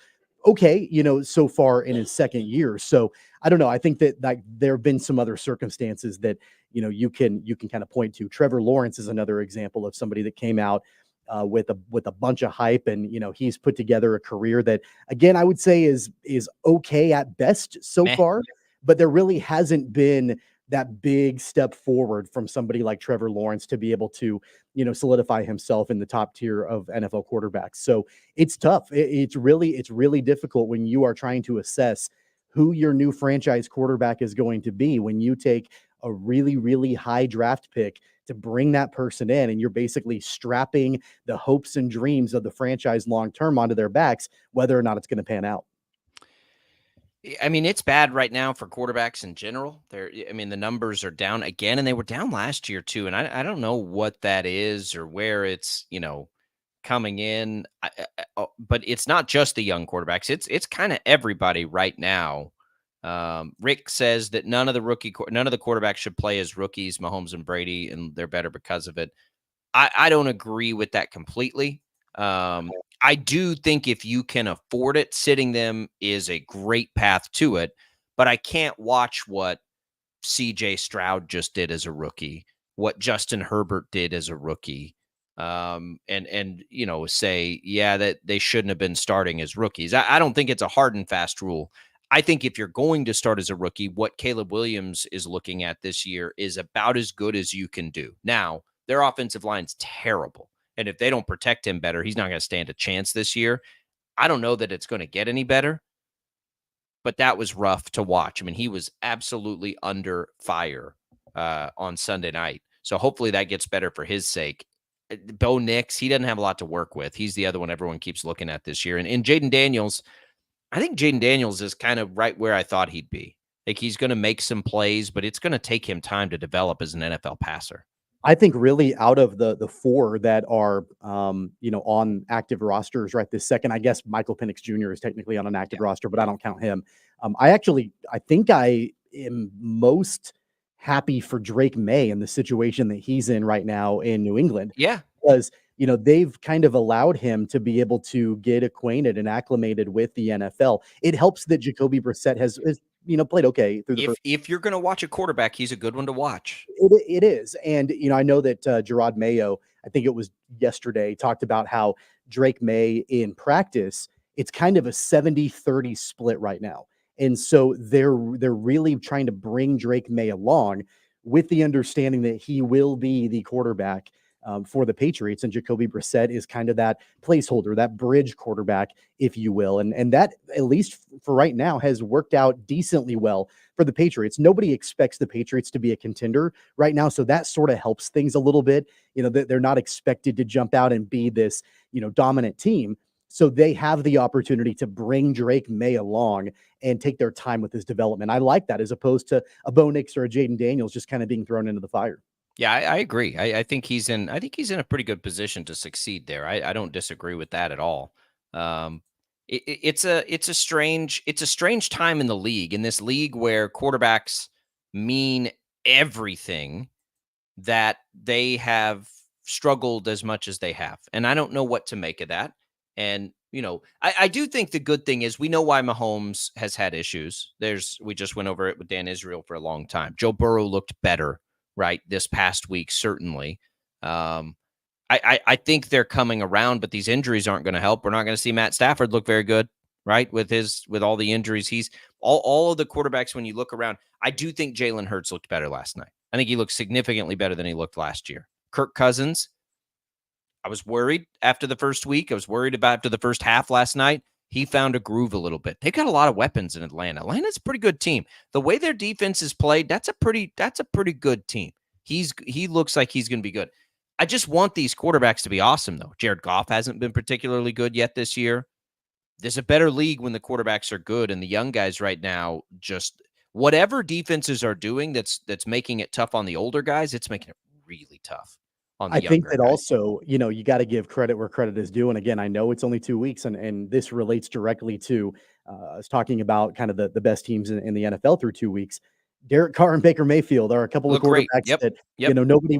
okay, so far in his second year. So I don't know. I think that there have been some other circumstances that, you can kind of point to. Trevor Lawrence is another example of somebody that came out with a bunch of hype, and he's put together a career that, again, I would say is okay at best so far, but there really hasn't been that big step forward from somebody like Trevor Lawrence to be able to, solidify himself in the top tier of NFL quarterbacks. So it's tough. It's really difficult when you are trying to assess who your new franchise quarterback is going to be when you take a really, really high draft pick to bring that person in, and you're basically strapping the hopes and dreams of the franchise long-term onto their backs, whether or not it's going to pan out. I mean, it's bad right now for quarterbacks in general. The numbers are down again, and they were down last year too. And I don't know what that is or where it's, coming in. But it's not just the young quarterbacks. It's kind of everybody right now. Rick says that none of the quarterbacks should play as rookies, Mahomes and Brady, and they're better because of it. I don't agree with that completely. I do think if you can afford it, sitting them is a great path to it, but I can't watch what CJ Stroud just did as a rookie, what Justin Herbert did as a rookie, and say, that they shouldn't have been starting as rookies. I don't think it's a hard and fast rule. I think if you're going to start as a rookie, what Caleb Williams is looking at this year is about as good as you can do. Now, their offensive line's terrible. And if they don't protect him better, he's not going to stand a chance this year. I don't know that it's going to get any better, but that was rough to watch. I mean, he was absolutely under fire on Sunday night. So hopefully that gets better for his sake. Bo Nix, he doesn't have a lot to work with. He's the other one everyone keeps looking at this year. And Jaden Daniels, I think Jaden Daniels is kind of right where I thought he'd be. Like, he's going to make some plays, but it's going to take him time to develop as an NFL passer. I think really out of the 4 that are, on active rosters right this second, I guess Michael Penix Jr. is technically on an active roster, but I don't count him. I think I am most happy for Drake May in the situation that he's in right now in New England. Yeah. Because, they've kind of allowed him to be able to get acquainted and acclimated with the NFL. It helps that Jacoby Brissett has played okay through the if you're going to watch a quarterback, he's a good one to watch. It is. And, I know that Gerard Mayo, I think it was yesterday, talked about how Drake May in practice, it's kind of a 70-30 split right now. And so they're really trying to bring Drake May along with the understanding that he will be the quarterback for the Patriots, and Jacoby Brissett is kind of that placeholder, that bridge quarterback, if you will. And that, at least for right now, has worked out decently well for the Patriots. Nobody expects the Patriots to be a contender right now, so that sort of helps things a little bit. They're not expected to jump out and be this, dominant team. So they have the opportunity to bring Drake May along and take their time with his development. I like that, as opposed to a Bo Nix or a Jaden Daniels just kind of being thrown into the fire. Yeah, I agree. I think he's in a pretty good position to succeed there. I don't disagree with that at all. It's a strange time in the league, in this league where quarterbacks mean everything, that they have struggled as much as they have. And I don't know what to make of that. And, I do think the good thing is we know why Mahomes has had issues. We just went over it with Dan Israel for a long time. Joe Burrow looked better, right, this past week, certainly. I think they're coming around, but these injuries aren't going to help. We're not going to see Matt Stafford look very good, right, with all the injuries. He's all of the quarterbacks, when you look around, I do think Jalen Hurts looked better last night. I think he looked significantly better than he looked last year. Kirk Cousins, I was worried after the first week. I was worried about after the first half last night. He found a groove a little bit. They've got a lot of weapons in Atlanta. Atlanta's a pretty good team. The way their defense is played, that's a pretty good team. He looks like he's going to be good. I just want these quarterbacks to be awesome, though. Jared Goff hasn't been particularly good yet this year. There's a better league when the quarterbacks are good, and the young guys right now just whatever defenses are doing that's making it tough on the older guys, it's making it really tough on the I think younger that guys. also, you got to give credit where credit is due. And again, I know it's only 2 weeks, and this relates directly to us talking about kind of the best teams in the NFL through 2 weeks. Derek Carr and Baker Mayfield are a couple Look of great. quarterbacks Yep. that Yep. nobody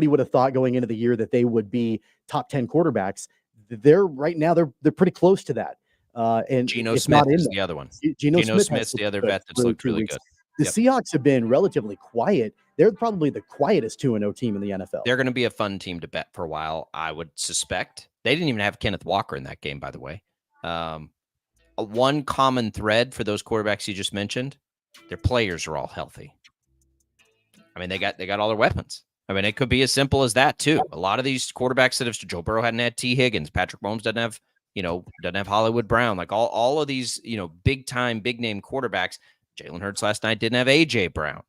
would have thought going into the year that they would be top 10 quarterbacks. They're right now they're pretty close to that. And Geno it's Smith not in is them. the other one. Geno Smith's has the other looked vet good that's through looked 2 really weeks. good. The Yep. Seahawks have been relatively quiet. They're probably the quietest 2-0 team in the NFL. They're going to be a fun team to bet for a while, I would suspect. They didn't even have Kenneth Walker in that game, by the way. One common thread for those quarterbacks you just mentioned, their players are all healthy. I mean, they got all their weapons. I mean, it could be as simple as that too. A lot of these quarterbacks that have Joe Burrow hadn't had T. Higgins, Patrick Mahomes doesn't have Hollywood Brown, like all of these, big time, big name quarterbacks. Jalen Hurts last night didn't have AJ Brown.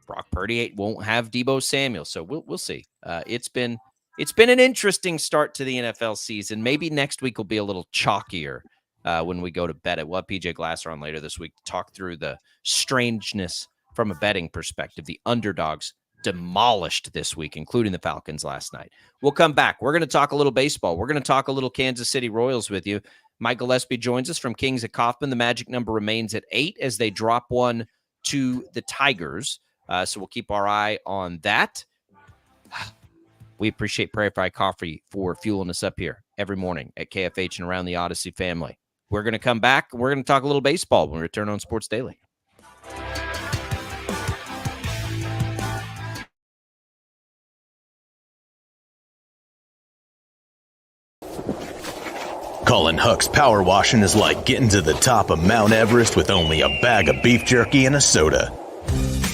Brock Purdy won't have Deebo Samuel. So we'll see. It's been an interesting start to the NFL season. Maybe next week will be a little chalkier when we go to bet it. We'll have PJ Glasser on later this week to talk through the strangeness from a betting perspective. The underdogs demolished this week, including the Falcons last night. We'll come back. We're going to talk a little baseball. We're going to talk a little Kansas City Royals with you. Mike Gillespie joins us from Kings at Kauffman. The magic number remains at 8 as they drop one to the Tigers. So we'll keep our eye on that. We appreciate Prairie Fry Coffee for fueling us up here every morning at KFH and around the Odyssey family. We're going to come back. We're going to talk a little baseball when we return on Sports Daily. Colin Huck's power washing is like getting to the top of Mount Everest with only a bag of beef jerky and a soda.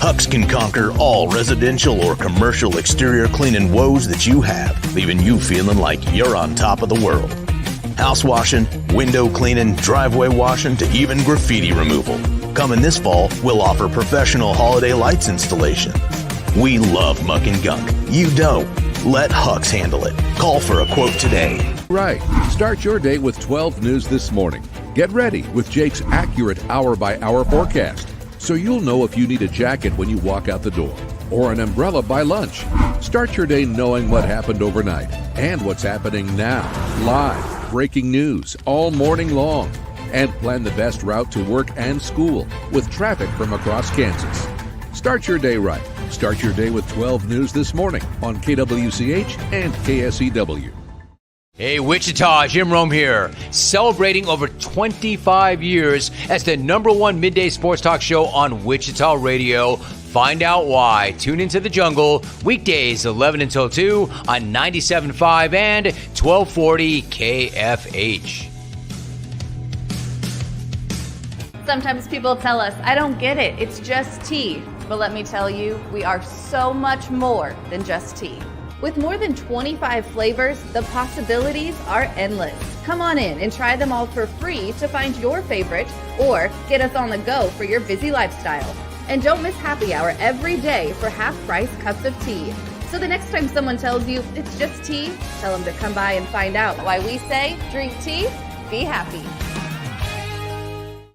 Huck's can conquer all residential or commercial exterior cleaning woes that you have, leaving you feeling like you're on top of the world. House washing, window cleaning, driveway washing, to even graffiti removal. Coming this fall, we'll offer professional holiday lights installation. We love muck and gunk. You don't. Let Huck's handle it. Call for a quote today. Right. Start your day with 12 News this morning. Get ready with Jake's accurate hour-by-hour forecast, so you'll know if you need a jacket when you walk out the door or an umbrella by lunch. Start your day knowing what happened overnight and what's happening now. Live, breaking news all morning long. And plan the best route to work and school with traffic from across Kansas. Start your day right. Start your day with 12 News this morning on KWCH and KSEW. Hey, Wichita, Jim Rome here, celebrating over 25 years as the #1 midday sports talk show on Wichita Radio. Find out why. Tune into The Jungle, weekdays 11 until 2 on 97.5 and 1240 KFH. Sometimes people tell us, I don't get it, it's just tea. But let me tell you, we are so much more than just tea. With more than 25 flavors, the possibilities are endless. Come on in and try them all for free to find your favorite or get us on the go for your busy lifestyle. And don't miss happy hour every day for half-price cups of tea. So the next time someone tells you it's just tea, tell them to come by and find out why we say drink tea, be happy.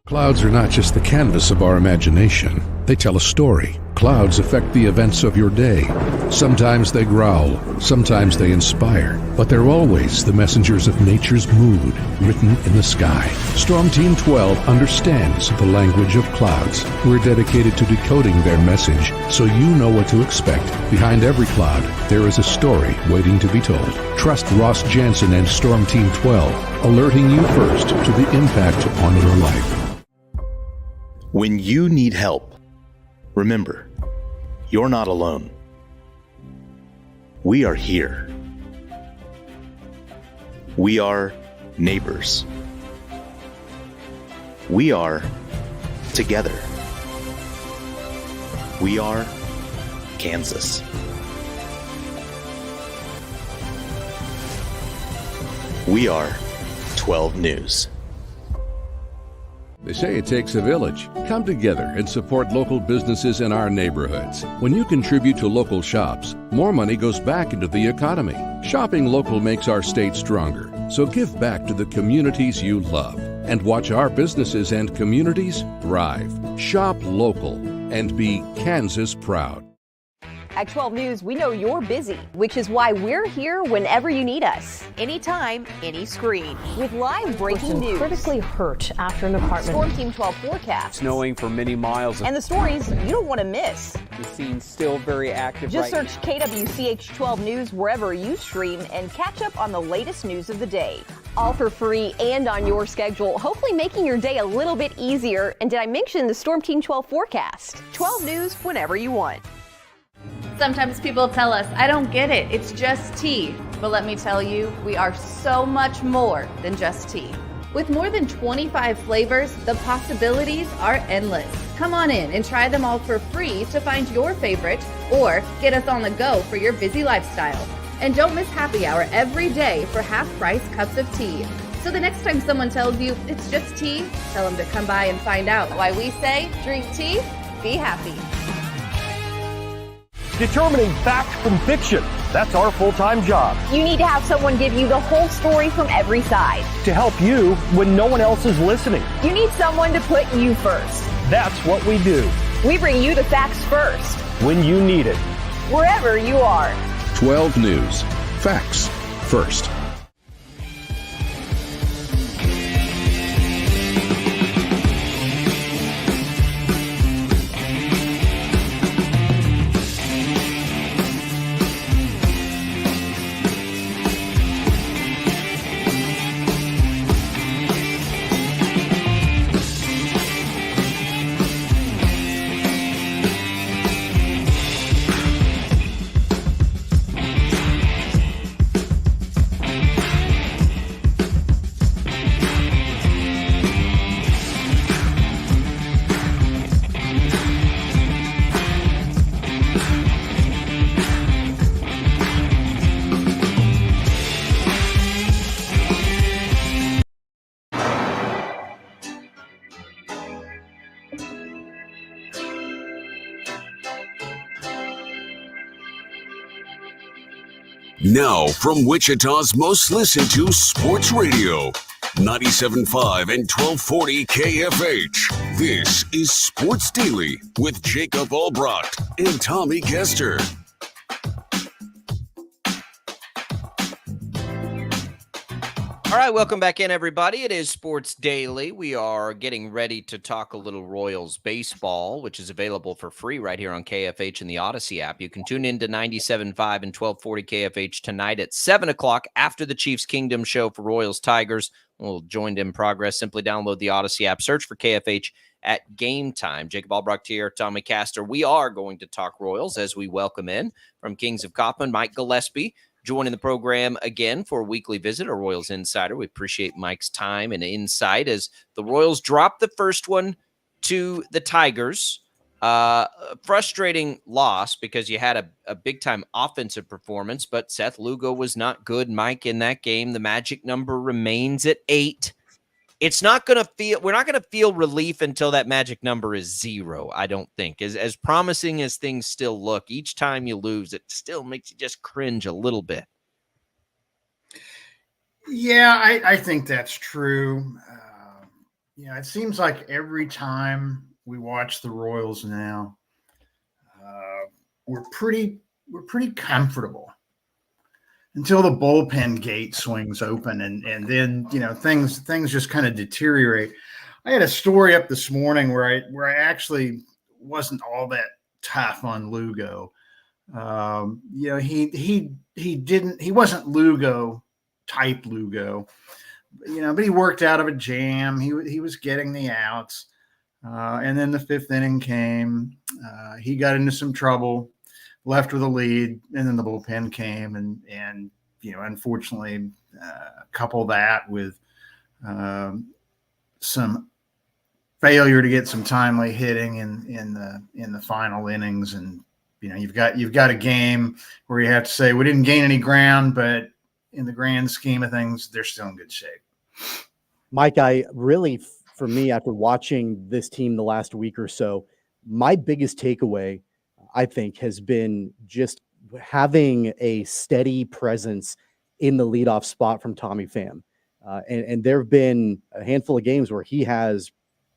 Clouds are not just the canvas of our imagination. They tell a story. Clouds affect the events of your day. Sometimes they growl, sometimes they inspire, but they're always the messengers of nature's mood written in the sky. Storm Team 12 understands the language of clouds. We're dedicated to decoding their message so you know what to expect. Behind every cloud, there is a story waiting to be told. Trust Ross Jansen and Storm Team 12, alerting you first to the impact on your life. When you need help, remember, you're not alone. We are here. We are neighbors. We are together. We are Kansas. We are 12 News. They say it takes a village. Come together and support local businesses in our neighborhoods. When you contribute to local shops, more money goes back into the economy. Shopping local makes our state stronger, so give back to the communities you love. and watch our businesses and communities thrive. Shop local and be Kansas proud. At 12 News, we know you're busy, which is why we're here whenever you need us. Anytime, any screen. With live breaking news. Critically hurt after an apartment. Storm Team 12 forecast. Snowing for many miles. And the stories you don't want to miss. The scene's still very active. Just right search KWCH 12 News wherever you stream and catch up on the latest news of the day. All for free and on your schedule, hopefully making your day a little bit easier. And did I mention the Storm Team 12 forecast? 12 News whenever you want. Sometimes people tell us, I don't get it, it's just tea. But let me tell you, we are so much more than just tea. With more than 25 flavors, the possibilities are endless. Come on in and try them all for free to find your favorite or get us on the go for your busy lifestyle. And don't miss happy hour every day for half-price cups of tea. So the next time someone tells you it's just tea, tell them to come by and find out why we say drink tea, be happy. Determining fact from fiction. That's our full-time job. You need to have someone give you the whole story from every side. To help you when no one else is listening. You need someone to put you first. That's what we do. We bring you the facts first. When you need it. Wherever you are. 12 News. Facts first. Now, from Wichita's most listened to sports radio, 97.5 and 1240 KFH. This is Sports Daily with Jacob Albrocht and Tommy Kester. All right, welcome back in, everybody. It is Sports Daily. We are getting ready to talk a little Royals baseball, which is available for free right here on KFH and the Odyssey app. You can tune in to 97.5 and 1240 KFH tonight at 7 o'clock after the Chiefs Kingdom show for Royals Tigers. We'll join in progress. Simply download the Odyssey app, search for KFH at game time. Jacob Albrocht here, Tommy Castor. We are going to talk Royals as we welcome in from Kings of Kaufman, Mike Gillespie, joining the program again for a weekly visit, a Royals Insider. We appreciate Mike's time and insight as the Royals dropped the first one to the Tigers. Frustrating loss because you had a big-time offensive performance, but Seth Lugo was not good, Mike, in that game. The magic number remains at 8. It's not going to feel – we're not going to feel relief until that magic number is 0, I don't think. As promising as things still look, each time you lose, it still makes you just cringe a little bit. Yeah, I think that's true. It seems like every time we watch the Royals now, we're pretty comfortable until the bullpen gate swings open, and then things just kind of deteriorate. I had a story up this morning where I actually wasn't all that tough on Lugo. He wasn't Lugo type Lugo, but he worked out of a jam. He was getting the outs, and then the 5th inning came. He got into some trouble, left with a lead, and then the bullpen came, and unfortunately, couple that with some failure to get some timely hitting in the final innings, and you've got a game where you have to say we didn't gain any ground, but in the grand scheme of things, they're still in good shape. Mike, for me, after watching this team the last week or so, my biggest takeaway, I think, has been just having a steady presence in the leadoff spot from Tommy Pham. And there have been a handful of games where he has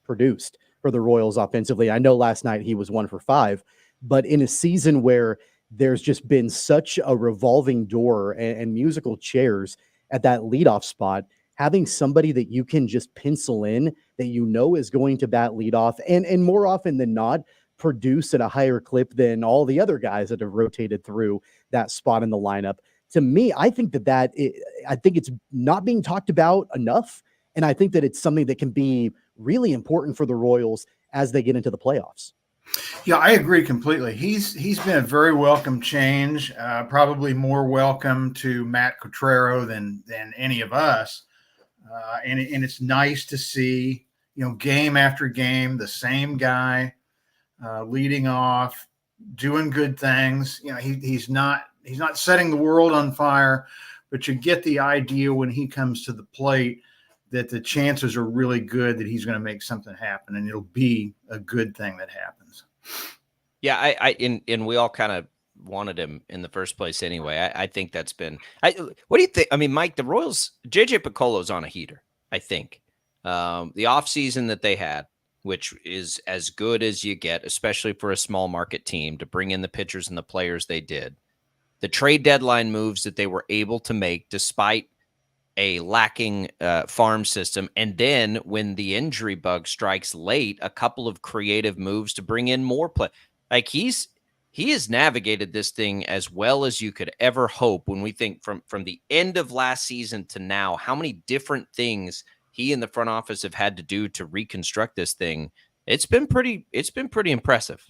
produced for the Royals offensively. I know last night he was 1 for 5, but in a season where there's just been such a revolving door and musical chairs at that leadoff spot, having somebody that you can just pencil in that you know is going to bat leadoff and more often than not produce at a higher clip than all the other guys that have rotated through that spot in the lineup. To me, I think I think it's not being talked about enough. And I think that it's something that can be really important for the Royals as they get into the playoffs. Yeah, I agree completely. He's been a very welcome change, probably more welcome to Matt Quatraro than any of us. And it's nice to see, game after game, the same guy leading off, doing good things. He's not setting the world on fire, but you get the idea when he comes to the plate that the chances are really good that he's going to make something happen, and it'll be a good thing that happens. Yeah, and we all kind of wanted him in the first place anyway. I think that's been. What do you think? I mean, Mike, the Royals, JJ Piccolo's on a heater. I think the offseason that they had, which is as good as you get, especially for a small market team, to bring in the pitchers and the players they did. The trade deadline moves that they were able to make despite a lacking farm system. And then when the injury bug strikes late, a couple of creative moves to bring in more play. Like he has navigated this thing as well as you could ever hope. When we think from the end of last season to now, how many different things he and the front office have had to do to reconstruct this thing. It's been pretty impressive.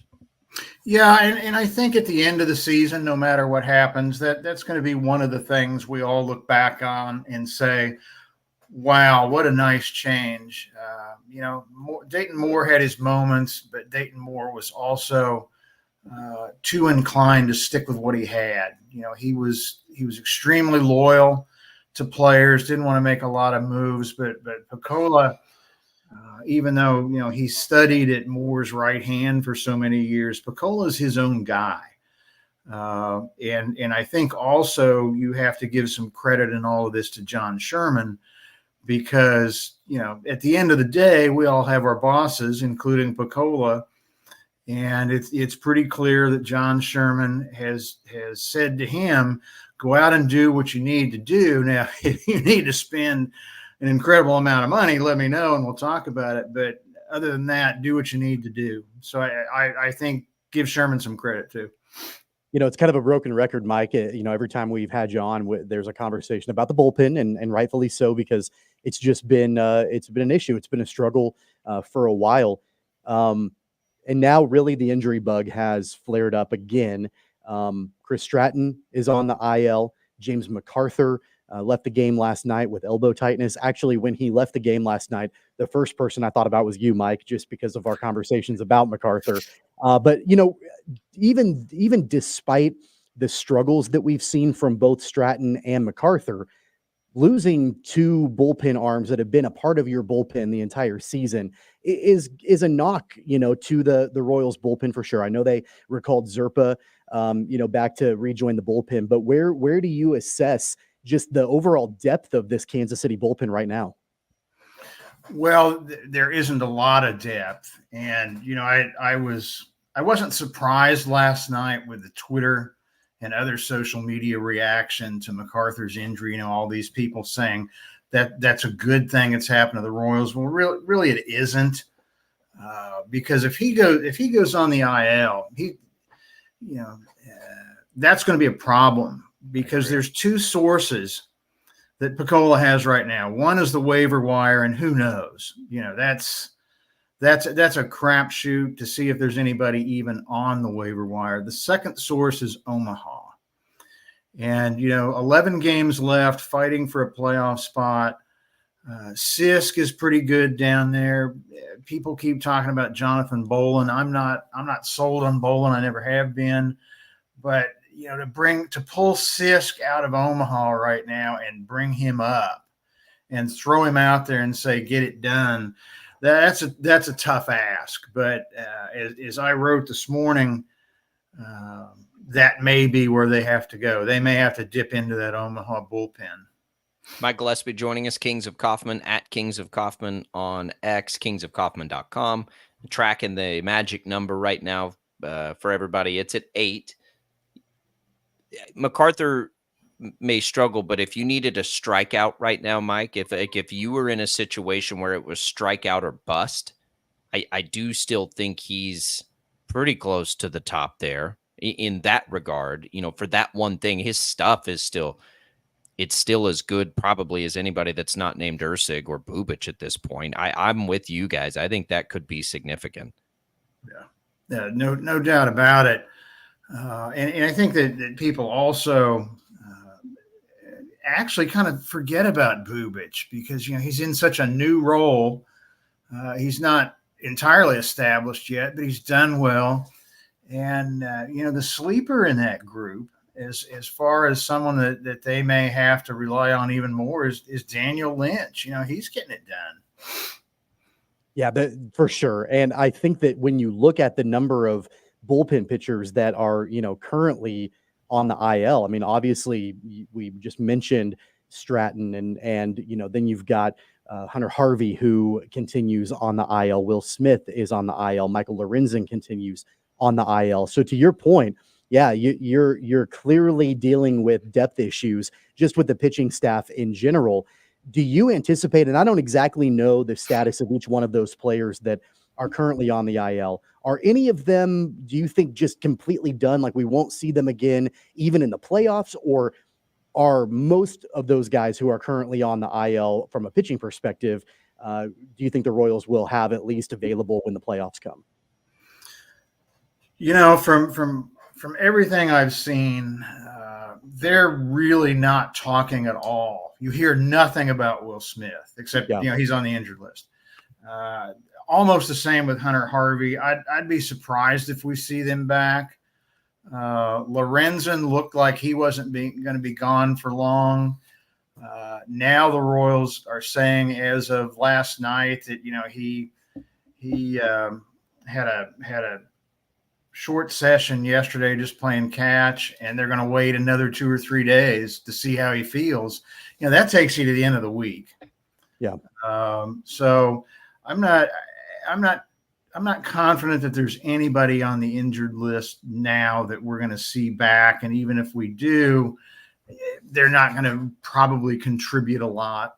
Yeah, and I think at the end of the season, no matter what happens, that's going to be one of the things we all look back on and say, wow, what a nice change. Dayton Moore had his moments, but Dayton Moore was also too inclined to stick with what he had. He was extremely loyal to players, didn't want to make a lot of moves, but Piccolo, even though, he studied at Moore's right hand for so many years, Piccolo's his own guy. And I think also you have to give some credit in all of this to John Sherman, because, at the end of the day, we all have our bosses, including Piccolo. And it's pretty clear that John Sherman has said to him, go out and do what you need to do. Now, if you need to spend an incredible amount of money, let me know and we'll talk about it. But other than that, do what you need to do. So I think give Sherman some credit too. It's kind of a broken record, Mike. Every time we've had you on, there's a conversation about the bullpen, and rightfully so, because it's just been an issue. It's been a struggle for a while. And now really the injury bug has flared up again. Chris Stratton is on the IL. James MacArthur left the game last night with elbow tightness. Actually, when he left the game last night, the first person I thought about was you, Mike, just because of our conversations about MacArthur. But even despite the struggles that we've seen from both Stratton and MacArthur, losing two bullpen arms that have been a part of your bullpen the entire season is a knock, to the Royals bullpen for sure. I know they recalled Zerpa, back to rejoin the bullpen, but where do you assess just the overall depth of this Kansas City bullpen right now? Well, there isn't a lot of depth. And, I wasn't surprised last night with the Twitter and other social media reaction to MacArthur's injury. All these people saying that that's a good thing that's happened to the Royals. Well, really it isn't, because if he goes on the IL, that's going to be a problem, because there's two sources that Piccolo has right now. One is the waiver wire, and who knows? That's a crapshoot to see if there's anybody even on the waiver wire. The second source is Omaha. And, 11 games left, fighting for a playoff spot. Sisk is pretty good down there. People keep talking about Jonathan Bolin. I'm not sold on Bolin. I never have been. But, to pull Sisk out of Omaha right now and bring him up and throw him out there and say, get it done, that's a tough ask. But as I wrote this morning, that may be where they have to go. They may have to dip into that Omaha bullpen. Mike Gillespie joining us, Kings of Kaufman, at Kings of Kaufman on X, kingsofkaufman.com. Tracking the magic number right now for everybody. It's at 8. MacArthur may struggle, but if you needed a strikeout right now, Mike, if you were in a situation where it was strikeout or bust, I do still think he's pretty close to the top there in that regard. For that one thing, his stuff is still as good probably as anybody that's not named Ursig or Bubic at this point. I'm with you guys. I think that could be significant. Yeah, no doubt about it. And I think that people also actually kind of forget about Bubic because, he's in such a new role. He's not entirely established yet, but he's done well. And, the sleeper in that group, as far as someone that they may have to rely on even more is Daniel Lynch. He's getting it done. Yeah, but for sure. And I think that when you look at the number of bullpen pitchers that are, currently on the IL, I mean, obviously we just mentioned Stratton and then you've got Hunter Harvey, who continues on the IL. Will Smith is on the IL. Michael Lorenzen continues on the IL. So to your point, yeah, you're clearly dealing with depth issues just with the pitching staff in general. Do you anticipate, and I don't exactly know the status of each one of those players that are currently on the IL, are any of them, do you think, just completely done? Like we won't see them again, even in the playoffs? Or are most of those guys who are currently on the IL from a pitching perspective, do you think the Royals will have at least available when the playoffs come? From everything I've seen, they're really not talking at all. You hear nothing about Will Smith, except, he's on the injured list. Almost the same with Hunter Harvey. I'd be surprised if we see them back. Lorenzen looked like he wasn't going to be gone for long. Now the Royals are saying, as of last night, that he had a short session yesterday just playing catch, and they're going to wait another 2 or 3 days to see how he feels. That takes you to the end of the week. Yeah. So I'm not confident that there's anybody on the injured list now that we're going to see back. And even if we do, they're not going to probably contribute a lot.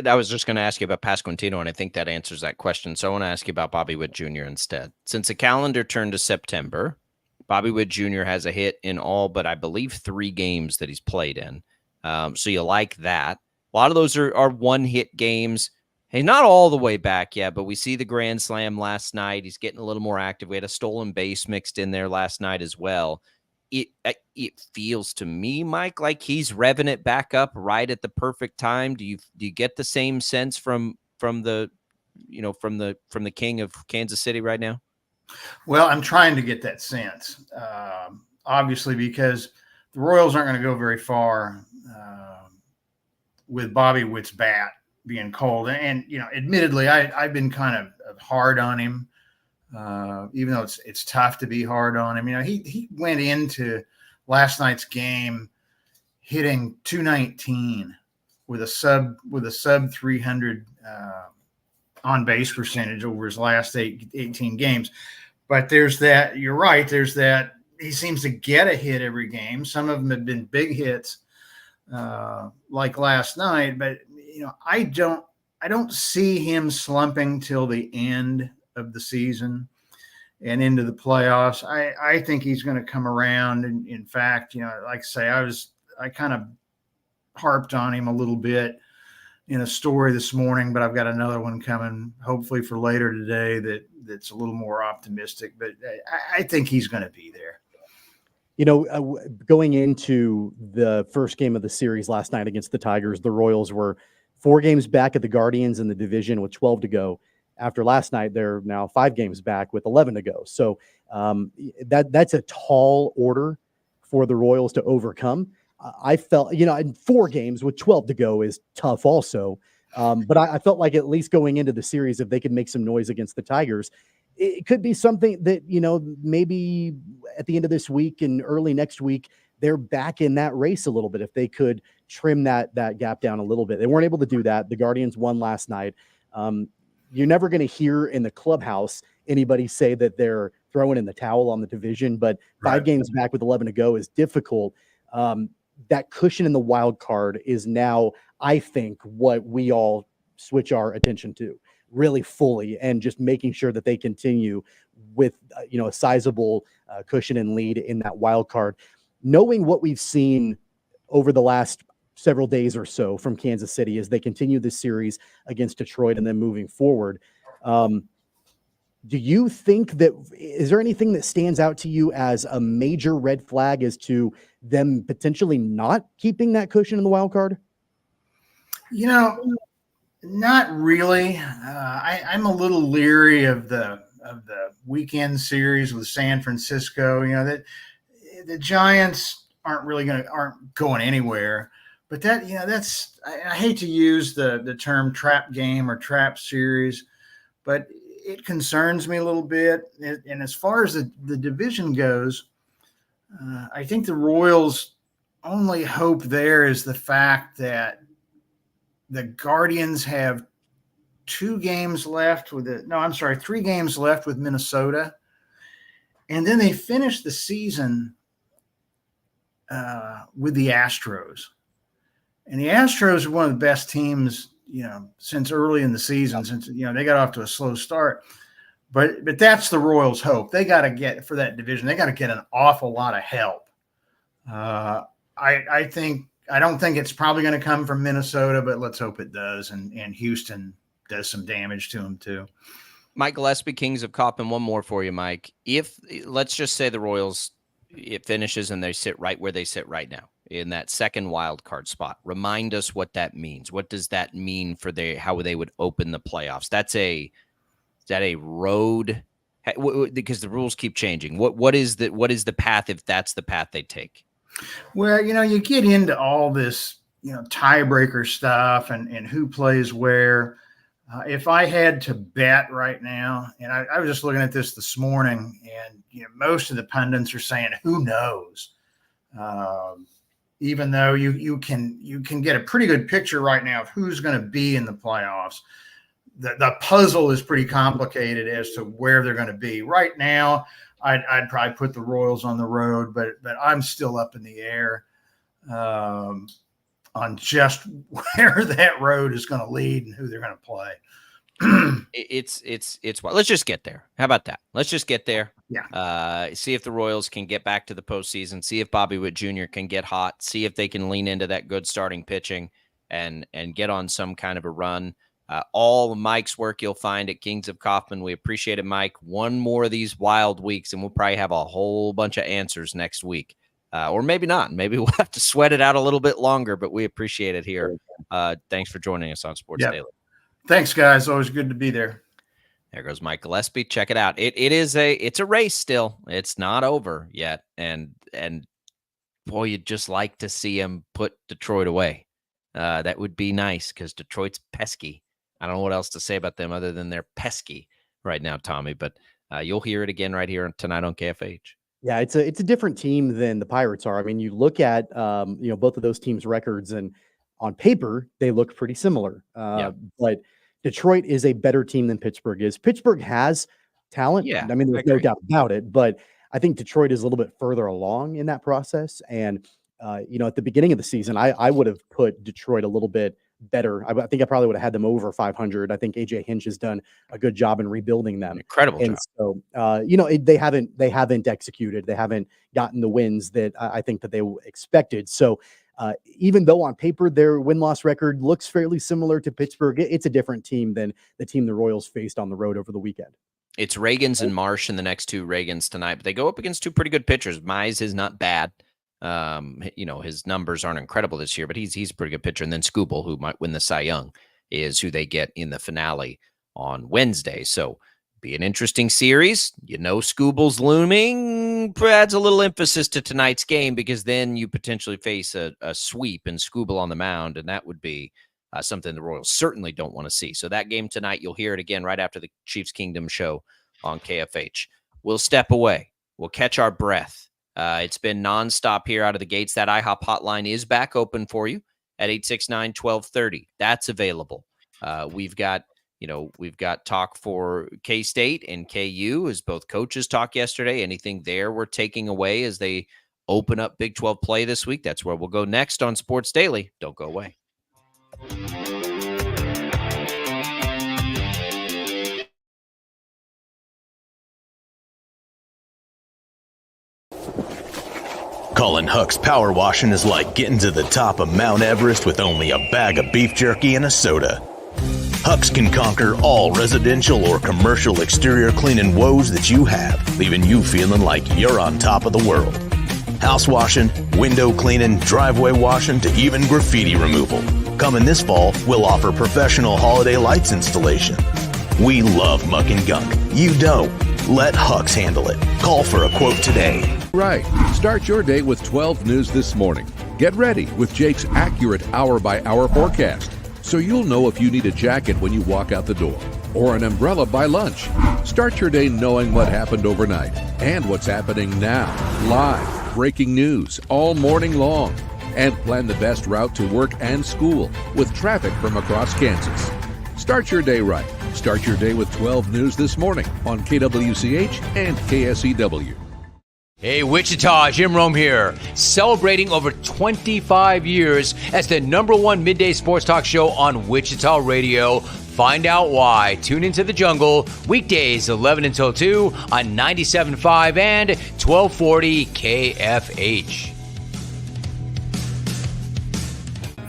I was just going to ask you about Pasquantino, and I think that answers that question. So I want to ask you about Bobby Witt Jr. instead. Since the calendar turned to September, Bobby Witt Jr. has a hit in all but, I believe, 3 games that he's played in. So you like that. A lot of those are one-hit games. Hey, not all the way back yet, but we see the grand slam last night. He's getting a little more active. We had a stolen base mixed in there last night as well. It feels to me, Mike, like he's revving it back up right at the perfect time. Do you get the same sense from the king of Kansas City right now? Well, I'm trying to get that sense, obviously, because the Royals aren't going to go very far with Bobby Witt's bat being cold. And admittedly, I've been kind of hard on him. Even though it's tough to be hard on him. He went into last night's game hitting .219 with a sub 300 on base percentage over his last 18 games. But there's that, you're right, there's that he seems to get a hit every game. Some of them have been big hits like last night, but I don't see him slumping till the end of the season and into the playoffs. I think he's going to come around. And in fact, like I say, I kind of harped on him a little bit in a story this morning, but I've got another one coming hopefully for later today that's a little more optimistic, but I think he's going to be there. Going into the first game of the series last night against the Tigers, the Royals were 4 games back at the Guardians in the division with 12 to go. After last night, they're now 5 games back with 11 to go. So that's a tall order for the Royals to overcome. I felt, in 4 games with 12 to go is tough also. But I felt like at least going into the series, if they could make some noise against the Tigers, it could be something that, maybe at the end of this week and early next week, they're back in that race a little bit. If they could trim that gap down a little bit. They weren't able to do that. The Guardians won last night. You're never going to hear in the clubhouse anybody say that they're throwing in the towel on the division, but 5 games back with 11 to go is difficult. That cushion in the wild card is now, I think, what we all switch our attention to really fully, and just making sure that they continue with a sizable cushion and lead in that wild card. Knowing what we've seen over the last several days or so from Kansas City as they continue this series against Detroit and then moving forward, do you think is there anything that stands out to you as a major red flag as to them potentially not keeping that cushion in the wild card? Not really. I'm a little leery of the weekend series with San Francisco. That the Giants aren't going anywhere. But that's I hate to use the term trap game or trap series, but it concerns me a little bit. And as far as the division goes, I think the Royals' only hope there is the fact that the Guardians have 3 games left with Minnesota. And then they finish the season with the Astros. And the Astros are one of the best teams, since early in the season, since, they got off to a slow start. But that's the Royals' hope. They got to get, for that division, they got to get an awful lot of help. I don't think it's probably going to come from Minnesota, but let's hope it does. And Houston does some damage to them too. Mike Gillespie, Kings of Coppin. One more for you, Mike. If let's just say the Royals, it finishes and they sit right where they sit right now in that second wild card spot. Remind us what that means. What does that mean for how they would open the playoffs? Is that a road? Because the rules keep changing. What is the path if that's the path they take? Well, you get into all this, tiebreaker stuff and who plays where. If I had to bet right now, and I was just looking at this morning, and most of the pundits are saying, who knows? Even though you can get a pretty good picture right now of who's going to be in the playoffs. The puzzle is pretty complicated as to where they're going to be. Right now, I'd probably put the Royals on the road, but I'm still up in the air on just where that road is going to lead and who they're going to play. It's let's just get there. How about that? Let's just get there. Yeah. See if the Royals can get back to the postseason. See if Bobby Witt Jr. can get hot. See if they can lean into that good starting pitching and get on some kind of a run. All of Mike's work you'll find at Kings of Kaufman. We appreciate it, Mike. One more of these wild weeks, and we'll probably have a whole bunch of answers next week. Or maybe not. Maybe we'll have to sweat it out a little bit longer, but we appreciate it here. Thanks for joining us on Sports Daily. Thanks, guys. Always good to be there. There goes Mike Gillespie. Check it out. It's a race still. It's not over yet. And boy, you'd just like to see him put Detroit away. That would be nice because Detroit's pesky. I don't know what else to say about them other than they're pesky right now, Tommy. But you'll hear it again right here tonight on KFH. Yeah, it's a different team than the Pirates are. I mean, you look at both of those teams' records, and on paper they look pretty similar. But Detroit is a better team than Pittsburgh is. Pittsburgh has talent. Yeah, I mean, there's no doubt about it. But I think Detroit is a little bit further along in that process. And at the beginning of the season, I would have put Detroit a little bit better. I think I probably would have had them over 500. I think AJ Hinch has done a good job in rebuilding them. Incredible and job. So, they haven't executed. They haven't gotten the wins that I think that they expected. So even though on paper their win-loss record looks fairly similar to Pittsburgh, it's a different team than the team the Royals faced on the road over the weekend. It's Reagans and Marsh in the next two Reagans tonight, but they go up against two pretty good pitchers. Mize is not bad. His numbers aren't incredible this year, but he's a pretty good pitcher. And then Skubal, who might win the Cy Young, is who they get in the finale on Wednesday. So be an interesting series. Skubal's looming, adds a little emphasis to tonight's game because then you potentially face a sweep and Skubal on the mound, and that would be something the Royals certainly don't want to see. So that game tonight, you'll hear it again right after the Chiefs Kingdom show on KFH. We'll step away. We'll catch our breath. It's been nonstop here out of the gates. That IHOP hotline is back open for you. at 869-1230. That's available. We've got talk for K-State and KU as both coaches talk yesterday. Anything there we're taking away as they open up Big 12 play this week? That's where we'll go next on Sports Daily. Don't go away. Colin Huck's power washing is like getting to the top of Mount Everest with only a bag of beef jerky and a soda. Huck's can conquer all residential or commercial exterior cleaning woes that you have, leaving you feeling like you're on top of the world. House washing, window cleaning, driveway washing, to even graffiti removal. Coming this fall, we'll offer professional holiday lights installation. We love muck and gunk. You don't. Let Huck's handle it. Call for a quote today. Right. Start your day with 12 News this morning. Get ready with Jake's accurate hour-by-hour forecast, so you'll know if you need a jacket when you walk out the door or an umbrella by lunch. Start your day knowing what happened overnight and what's happening now. Live, breaking news all morning long. And plan the best route to work and school with traffic from across Kansas. Start your day right. Start your day with 12 News this morning on KWCH and KSEW. Hey, Wichita, Jim Rome here, celebrating over 25 years as the #1 midday sports talk show on Wichita Radio. Find out why. Tune into The Jungle, weekdays 11 until 2 on 97.5 and 1240 KFH.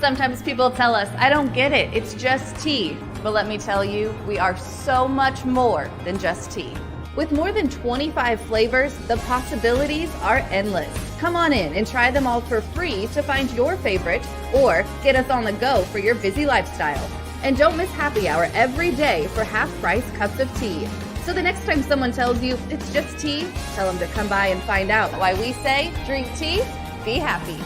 Sometimes people tell us, I don't get it, it's just tea. But let me tell you, we are so much more than just tea. With more than 25 flavors, the possibilities are endless. Come on in and try them all for free to find your favorite or get us on the go for your busy lifestyle. And don't miss happy hour every day for half-price cups of tea. So the next time someone tells you it's just tea, tell them to come by and find out why we say drink tea, be happy.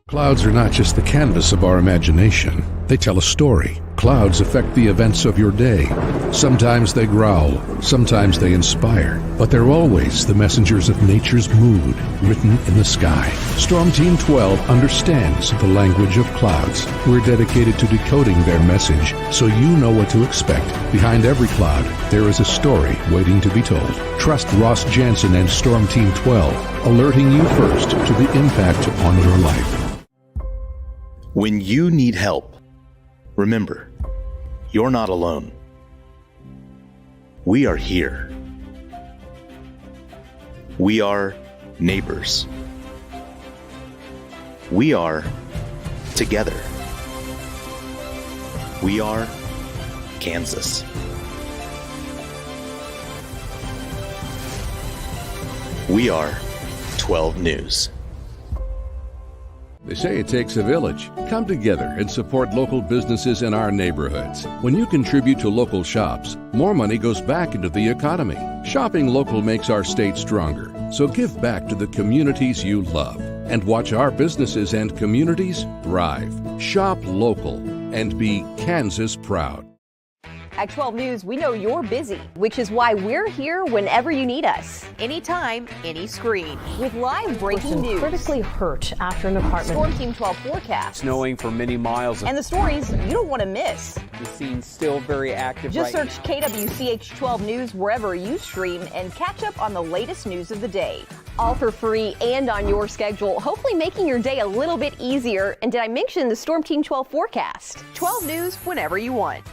Clouds are not just the canvas of our imagination. They tell a story. Clouds affect the events of your day. Sometimes they growl, sometimes they inspire, but they're always the messengers of nature's mood written in the sky. Storm Team 12 understands the language of clouds. We're dedicated to decoding their message so you know what to expect. Behind every cloud, there is a story waiting to be told. Trust Ross Jansen and Storm Team 12, alerting you first to the impact on your life. When you need help, remember, you're not alone. We are here. We are neighbors. We are together. We are Kansas. We are 12 News. They say it takes a village. Come together and support local businesses in our neighborhoods. When you contribute to local shops, more money goes back into the economy. Shopping local makes our state stronger. So give back to the communities you love and watch our businesses and communities thrive. Shop local and be Kansas proud. At 12 News, we know you're busy, which is why we're here whenever you need us. Anytime, any screen. With live breaking news. Critically hurt after an apartment. Storm Team 12 forecast. Snowing for many miles. And the stories you don't want to miss. The scene's still very active. Just search KWCH 12 News wherever you stream and catch up on the latest news of the day. All for free and on your schedule, hopefully making your day a little bit easier. And did I mention the Storm Team 12 forecast? 12 News whenever you want.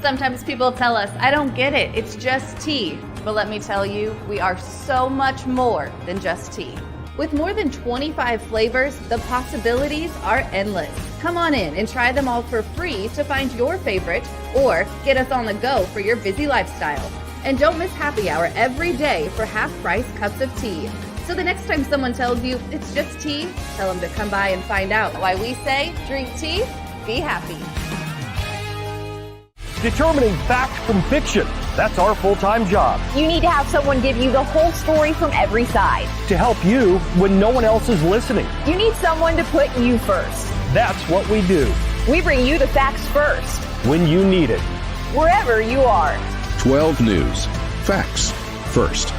Sometimes people tell us, I don't get it, it's just tea. But let me tell you, we are so much more than just tea. With more than 25 flavors, the possibilities are endless. Come on in and try them all for free to find your favorite or get us on the go for your busy lifestyle. And don't miss happy hour every day for half-price cups of tea. So the next time someone tells you it's just tea, tell them to come by and find out why we say drink tea, be happy. Determining fact from fiction. That's our full-time job. You need to have someone give you the whole story from every side. To help you when no one else is listening. You need someone to put you first. That's what we do. We bring you the facts first. When you need it. Wherever you are. 12 News. Facts first.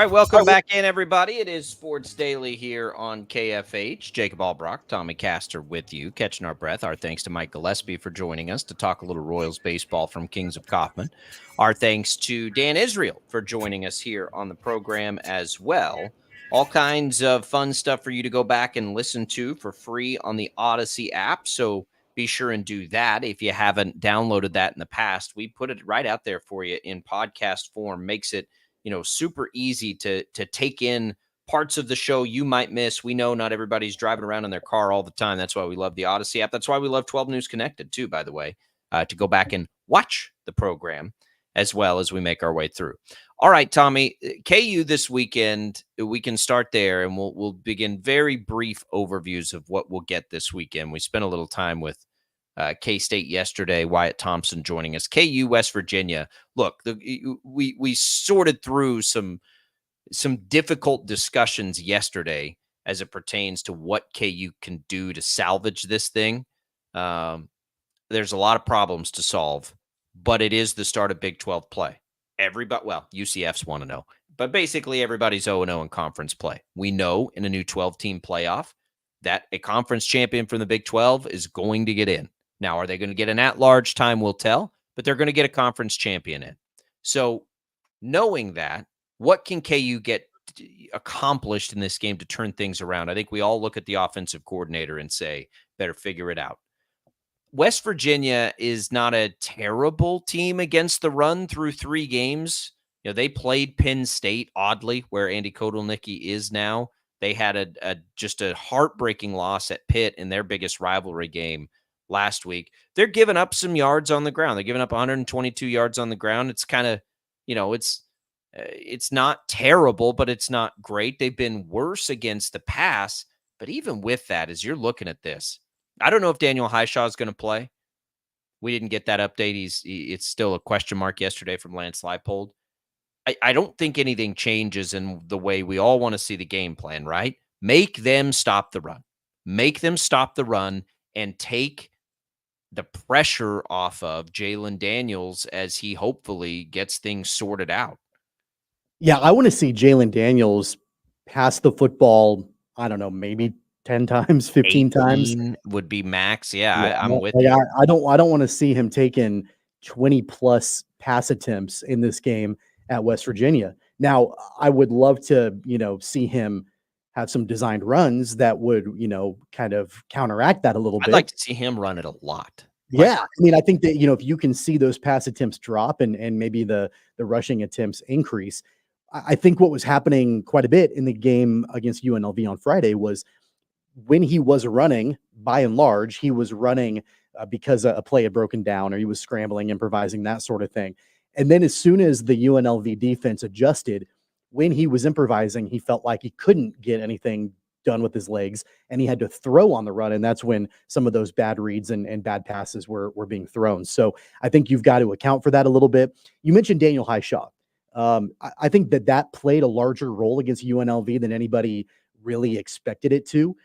All right, welcome back in, everybody. It is Sports Daily here on KFH. Jacob Albrock, Tommy Castor with you, catching our breath. Our thanks to Mike Gillespie for joining us to talk a little Royals baseball from Kings of Kaufman. Our thanks to Dan Israel for joining us here on the program as well. All kinds of fun stuff for you to go back and listen to for free on the Odyssey app. So be sure and do that. If you haven't downloaded that in the past, we put it right out there for you in podcast form. Makes it super easy to take in parts of the show you might miss. We know not everybody's driving around in their car all the time. That's why we love the Odyssey app. That's why we love 12 News Connected too, by the way, to go back and watch the program as well as we make our way through. All right, Tommy, KU this weekend, we can start there and we'll begin very brief overviews of what we'll get this weekend. We spent a little time with K-State yesterday, Wyatt Thompson joining us. KU, West Virginia. Look, we sorted through some difficult discussions yesterday as it pertains to what KU can do to salvage this thing. There's a lot of problems to solve, but it is the start of Big 12 play. UCF's 1-0, but basically everybody's 0-0 in conference play. We know in a new 12-team playoff that a conference champion from the Big 12 is going to get in. Now, are they going to get an at-large? Time will tell, but they're going to get a conference champion in. So knowing that, what can KU get accomplished in this game to turn things around? I think we all look at the offensive coordinator and say, better figure it out. West Virginia is not a terrible team against the run through 3 games. They played Penn State, oddly, where Andy Kotelnicki is now. They had just a heartbreaking loss at Pitt in their biggest rivalry game last week. They're giving up some yards on the ground. They're giving up 122 yards on the ground. It's kind of, it's not terrible, but it's not great. They've been worse against the pass. But even with that, as you're looking at this, I don't know if Daniel Highshaw is going to play. We didn't get that update. It's still a question mark yesterday from Lance Leipold. I don't think anything changes in the way we all want to see the game plan, right? Make them stop the run. Make them stop the run and take the pressure off of Jalen Daniels as he hopefully gets things sorted out. Yeah, I want to see Jalen Daniels pass the football, I don't know, maybe 10 times, 15 times. Would be max. Yeah, I'm with you. I don't want to see him taking 20 plus pass attempts in this game at West Virginia. Now, I would love to, see him have some designed runs that would, kind of counteract that a little bit. I'd like to see him run it a lot. Yeah. I mean, I think that, if you can see those pass attempts drop and maybe the rushing attempts increase, I think what was happening quite a bit in the game against UNLV on Friday was when he was running, by and large, he was running because a play had broken down or he was scrambling, improvising, that sort of thing. And then as soon as the UNLV defense adjusted, when he was improvising, he felt like he couldn't get anything done with his legs and he had to throw on the run. And that's when some of those bad reads and bad passes were being thrown. So I think you've got to account for that a little bit. You mentioned Daniel Highshaw. I think that played a larger role against UNLV than anybody really expected it to,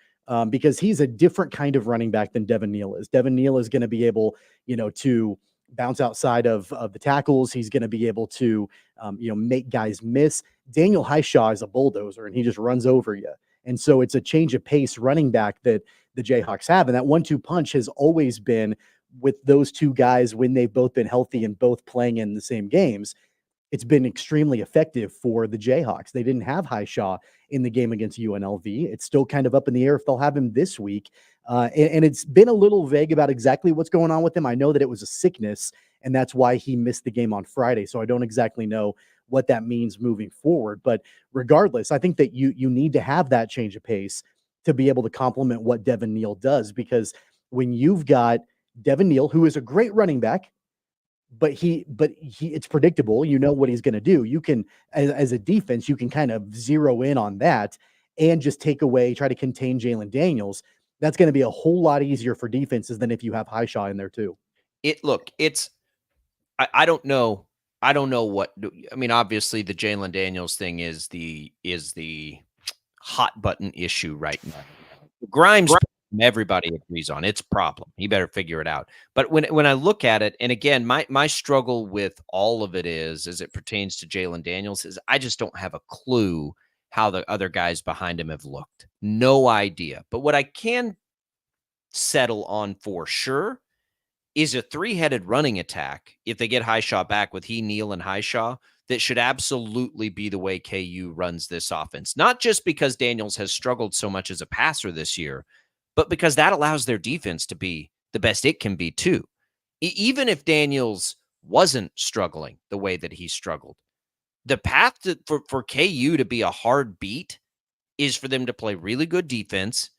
because he's a different kind of running back than Devin Neal is. Devin Neal is going to be able, to bounce outside of the tackles. He's going to be able to, make guys miss. Daniel Highshaw is a bulldozer and he just runs over you. And so it's a change of pace running back that the Jayhawks have. And that 1-2 punch has always been with those two guys when they've both been healthy and both playing in the same games. It's been extremely effective for the Jayhawks. They didn't have Highshaw in the game against UNLV. It's still kind of up in the air if they'll have him this week. And it's been a little vague about exactly what's going on with him. I know that it was a sickness, and that's why he missed the game on Friday. So I don't exactly know what that means moving forward. But regardless, I think that you need to have that change of pace to be able to complement what Devin Neal does, because when you've got Devin Neal, who is a great running back, but it's predictable. You know what he's going to do. You can, as a defense, you can kind of zero in on that and just try to contain Jalen Daniels. That's going to be a whole lot easier for defenses than if you have Highshaw in there too. I don't know what, obviously the Jalen Daniels thing is the hot button issue right now. Grimes everybody agrees on. It's a problem. He better figure it out. But when I look at it, and again, my struggle with all of it is, as it pertains to Jalen Daniels, is I just don't have a clue how the other guys behind him have looked. No idea. But what I can settle on for sure is a three-headed running attack, if they get Highshaw back with Neal, and Highshaw, that should absolutely be the way KU runs this offense. Not just because Daniels has struggled so much as a passer this year, but because that allows their defense to be the best it can be too. Even if Daniels wasn't struggling the way that he struggled, the path for KU to be a hard beat is for them to play really good defense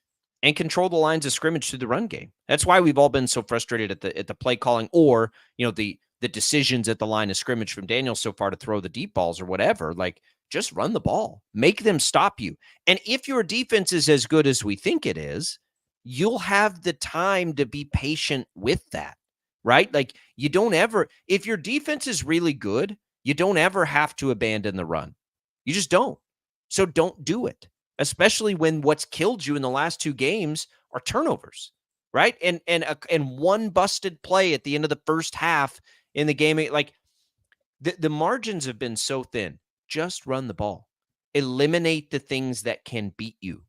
and control the lines of scrimmage through the run game. That's why we've all been so frustrated at the play calling, or the decisions at the line of scrimmage from Daniels so far to throw the deep balls or whatever. Like, just run the ball, make them stop you. And if your defense is as good as we think it is, you'll have the time to be patient with that, right? Like, you don't ever, if your defense is really good, you don't ever have to abandon the run. You just don't. So don't do it, especially when what's killed you in the last two games are turnovers, right? And one busted play at the end of the first half in the game. Like, the margins have been so thin. Just run the ball. Eliminate the things that can beat you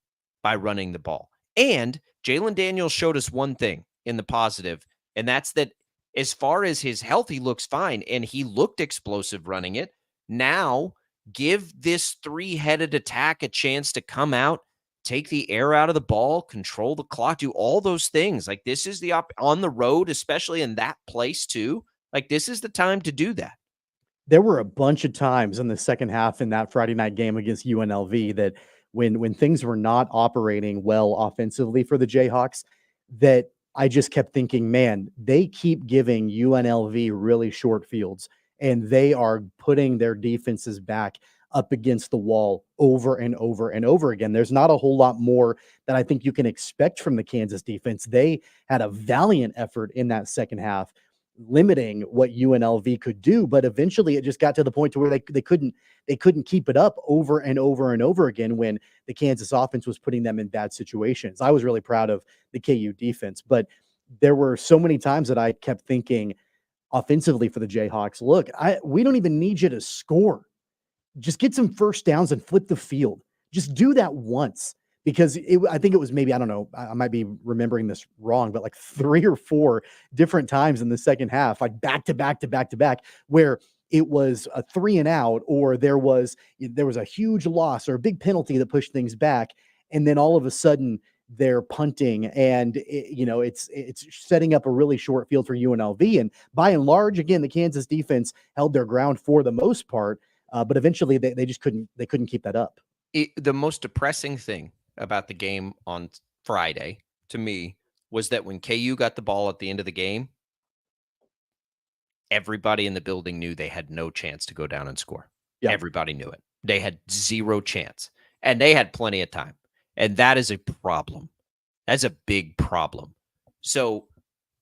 by running the ball. And Jalen Daniels showed us one thing in the positive, and that's that as far as his health, he looks fine, and he looked explosive running it. Now, give this three-headed attack a chance to come out, take the air out of the ball, control the clock, do all those things. Like, this is the on the road, especially in that place too. Like, this is the time to do that. There were a bunch of times in the second half in that Friday night game against UNLV that when things were not operating well offensively for the Jayhawks, that I just kept thinking, man, they keep giving UNLV really short fields, and they are putting their defenses back up against the wall over and over and over again. There's not a whole lot more that I think you can expect from the Kansas defense. They had a valiant effort in that second half, limiting what UNLV could do, but eventually it just got to the point to where they couldn't keep it up over and over and over again when the Kansas offense was putting them in bad situations. I was really proud of the KU defense, but there were so many times that I kept thinking offensively for the Jayhawks, look, we don't even need you to score. Just get some first downs and flip the field. Just do that once. Because I think it was maybe, I don't know, I might be remembering this wrong, but like 3 or 4 different times in the second half, like back to back, where it was a 3 and out, or there was a huge loss or a big penalty that pushed things back. And then all of a sudden they're punting, and it's setting up a really short field for UNLV. And by and large, again, the Kansas defense held their ground for the most part, but eventually they just couldn't keep that up. The most depressing thing about the game on Friday to me was that when KU got the ball at the end of the game, everybody in the building knew they had no chance to go down and score. Yeah. Everybody knew it. They had zero chance, and they had plenty of time. And that is a problem. That's a big problem. So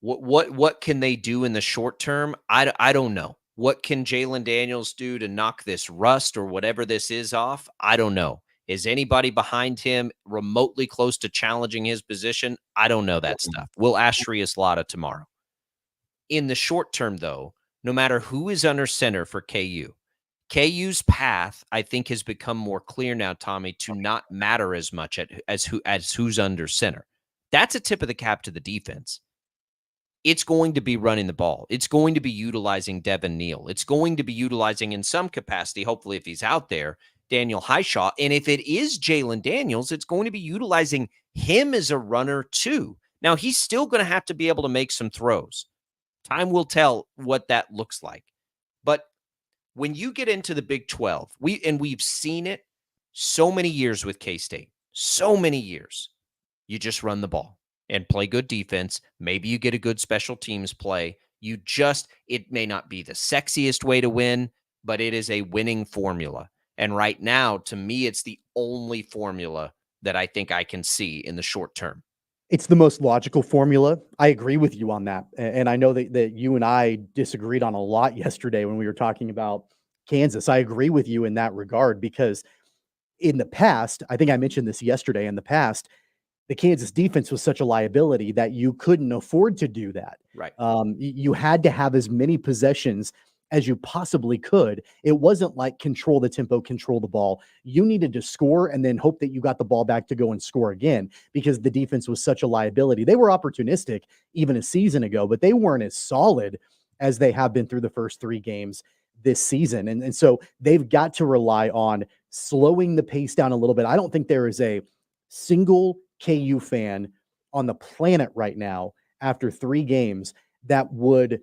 what can they do in the short term? I don't know. What can Jalen Daniels do to knock this rust or whatever this is off? I don't know. Is anybody behind him remotely close to challenging his position? I don't know that stuff. We'll ask Shrius Latta tomorrow. In the short term, though, no matter who is under center for KU's path, I think, has become more clear now, Tommy, to not matter as much as who's under center. That's a tip of the cap to the defense. It's going to be running the ball. It's going to be utilizing Devin Neal. It's going to be utilizing, in some capacity, hopefully if he's out there, Daniel Highshaw. And if it is Jalen Daniels, it's going to be utilizing him as a runner too. Now, he's still going to have to be able to make some throws. Time will tell what that looks like. But when you get into the Big 12, we've seen it so many years with K-State, so many years, you just run the ball and play good defense. Maybe you get a good special teams play. It may not be the sexiest way to win, but it is a winning formula. And right now, to me, it's the only formula that I think I can see in the short term. It's the most logical formula. I agree with you on that. And I know that you and I disagreed on a lot yesterday when we were talking about Kansas. I agree with you in that regard, because in the past, I think I mentioned this yesterday, in the past, the Kansas defense was such a liability that you couldn't afford to do that. Right. You had to have as many possessions as you possibly could. It wasn't like control the tempo, control the ball. You needed to score and then hope that you got the ball back to go and score again, because the defense was such a liability. They were opportunistic even a season ago, but they weren't as solid as they have been through the first 3 games this season. And so they've got to rely on slowing the pace down a little bit. I don't think there is a single KU fan on the planet right now after 3 games that would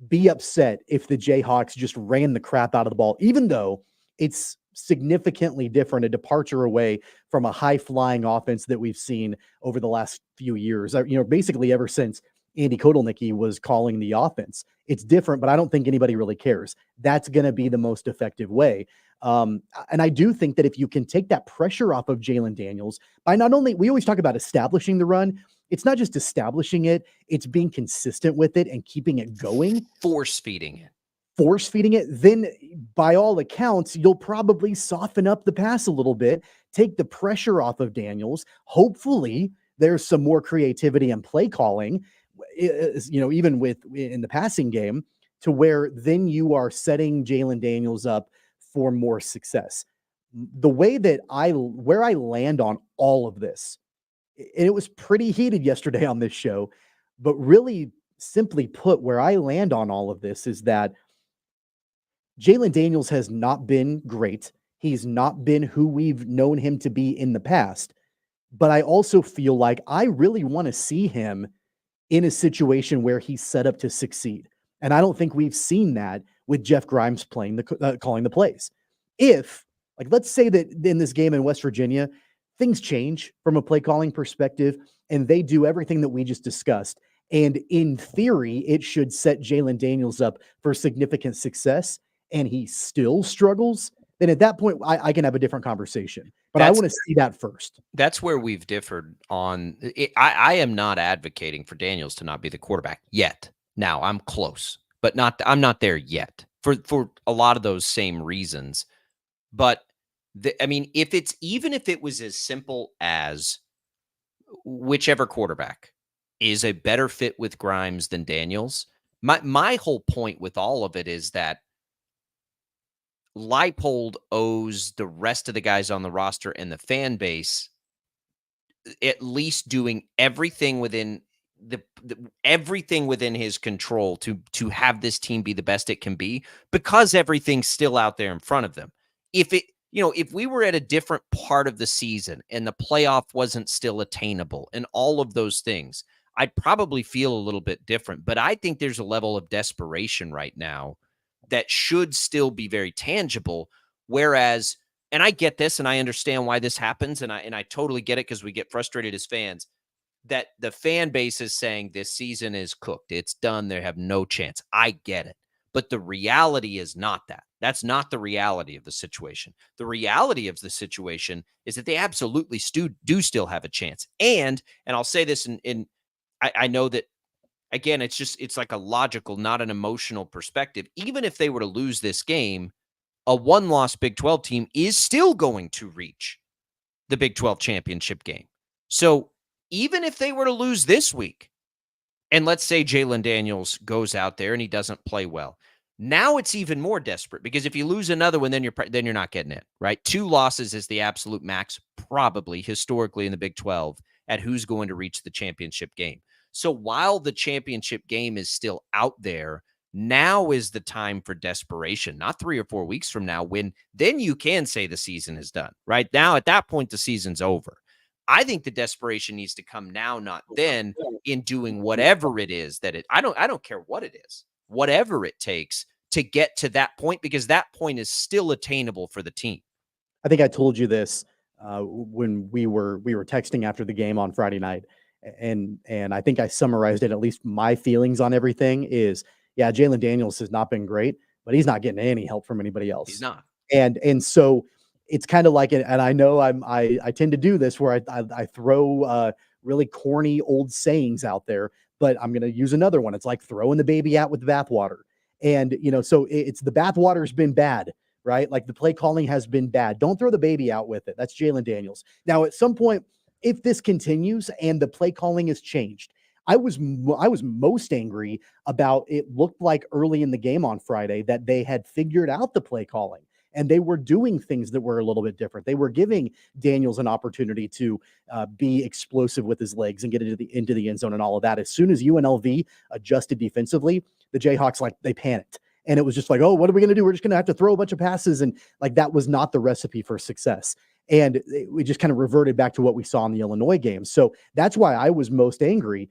be upset if the Jayhawks just ran the crap out of the ball, even though it's significantly different, a departure away from a high-flying offense that we've seen over the last few years. Basically ever since Andy Kotelnicki was calling the offense. It's different, but I don't think anybody really cares. That's going to be the most effective way. And I do think that if you can take that pressure off of Jalen Daniels by not only, we always talk about establishing the run, it's not just establishing it, it's being consistent with it and keeping it going. Force feeding it. Then by all accounts, you'll probably soften up the pass a little bit, take the pressure off of Daniels. Hopefully there's some more creativity and play calling, even in the passing game, to where then you are setting Jalen Daniels up for more success. The way that where I land on all of this, and it was pretty heated yesterday on this show, but really simply put, where I land on all of this is that Jalen Daniels has not been great. He's not been who we've known him to be in the past. But I also feel like I really want to see him in a situation where he's set up to succeed. And I don't think we've seen that with Jeff Grimes calling the plays. Let's say that in this game in West Virginia, things change from a play calling perspective and they do everything that we just discussed. And in theory, it should set Jalen Daniels up for significant success, and he still struggles. Then at that point, I can have a different conversation. But I want to see that first. That's where we've differed on it. I am not advocating for Daniels to not be the quarterback yet. Now I'm close, but I'm not there yet for a lot of those same reasons. But if it was as simple as whichever quarterback is a better fit with Grimes than Daniels, my whole point with all of it is that Leipold owes the rest of the guys on the roster and the fan base at least doing everything within everything within his control to have this team be the best it can be, because everything's still out there in front of them. If we were at a different part of the season and the playoff wasn't still attainable and all of those things, I'd probably feel a little bit different. But I think there's a level of desperation right now that should still be very tangible. Whereas, and I get this and I understand why this happens, and I totally get it because we get frustrated as fans, that the fan base is saying this season is cooked. It's done. They have no chance. I get it. But the reality is not that. That's not the reality of the situation. The reality of the situation is that they absolutely do still have a chance. And I'll say this, I know that, again, it's like a logical, not an emotional perspective. Even if they were to lose this game, a one-loss Big 12 team is still going to reach the Big 12 championship game. So even if they were to lose this week, and let's say Jalen Daniels goes out there and he doesn't play well, now it's even more desperate, because if you lose another one, then you're not getting it, right? 2 losses is the absolute max, probably historically in the Big 12, at who's going to reach the championship game. So while the championship game is still out there, now is the time for desperation, not 3 or 4 weeks from now, when then you can say the season is done. Right now, at that point, the season's over. I think the desperation needs to come now, not then, in doing whatever it is I don't care what it is, whatever it takes to get to that point, because that point is still attainable for the team. I think I told you this when we were texting after the game on Friday night. And I think I summarized it, at least my feelings on everything is, yeah, Jalen Daniels has not been great, but he's not getting any help from anybody else. He's not. And so it's kind of like, and I know I tend to do this where I throw really corny old sayings out there, but I'm going to use another one. It's like throwing the baby out with the bathwater. And, so it's the bathwater's been bad, right? Like the play calling has been bad. Don't throw the baby out with it. That's Jalen Daniels. Now, at some point, if this continues and the play calling has changed, I was most angry about it looked like early in the game on Friday that they had figured out the play calling and they were doing things that were a little bit different. They were giving Daniels an opportunity to be explosive with his legs and get into the end zone and all of that. As soon as UNLV adjusted defensively, the Jayhawks, they panicked. And it was just like, oh, what are we going to do? We're just going to have to throw a bunch of passes. And that was not the recipe for success. And we just kind of reverted back to what we saw in the Illinois game. So that's why I was most angry.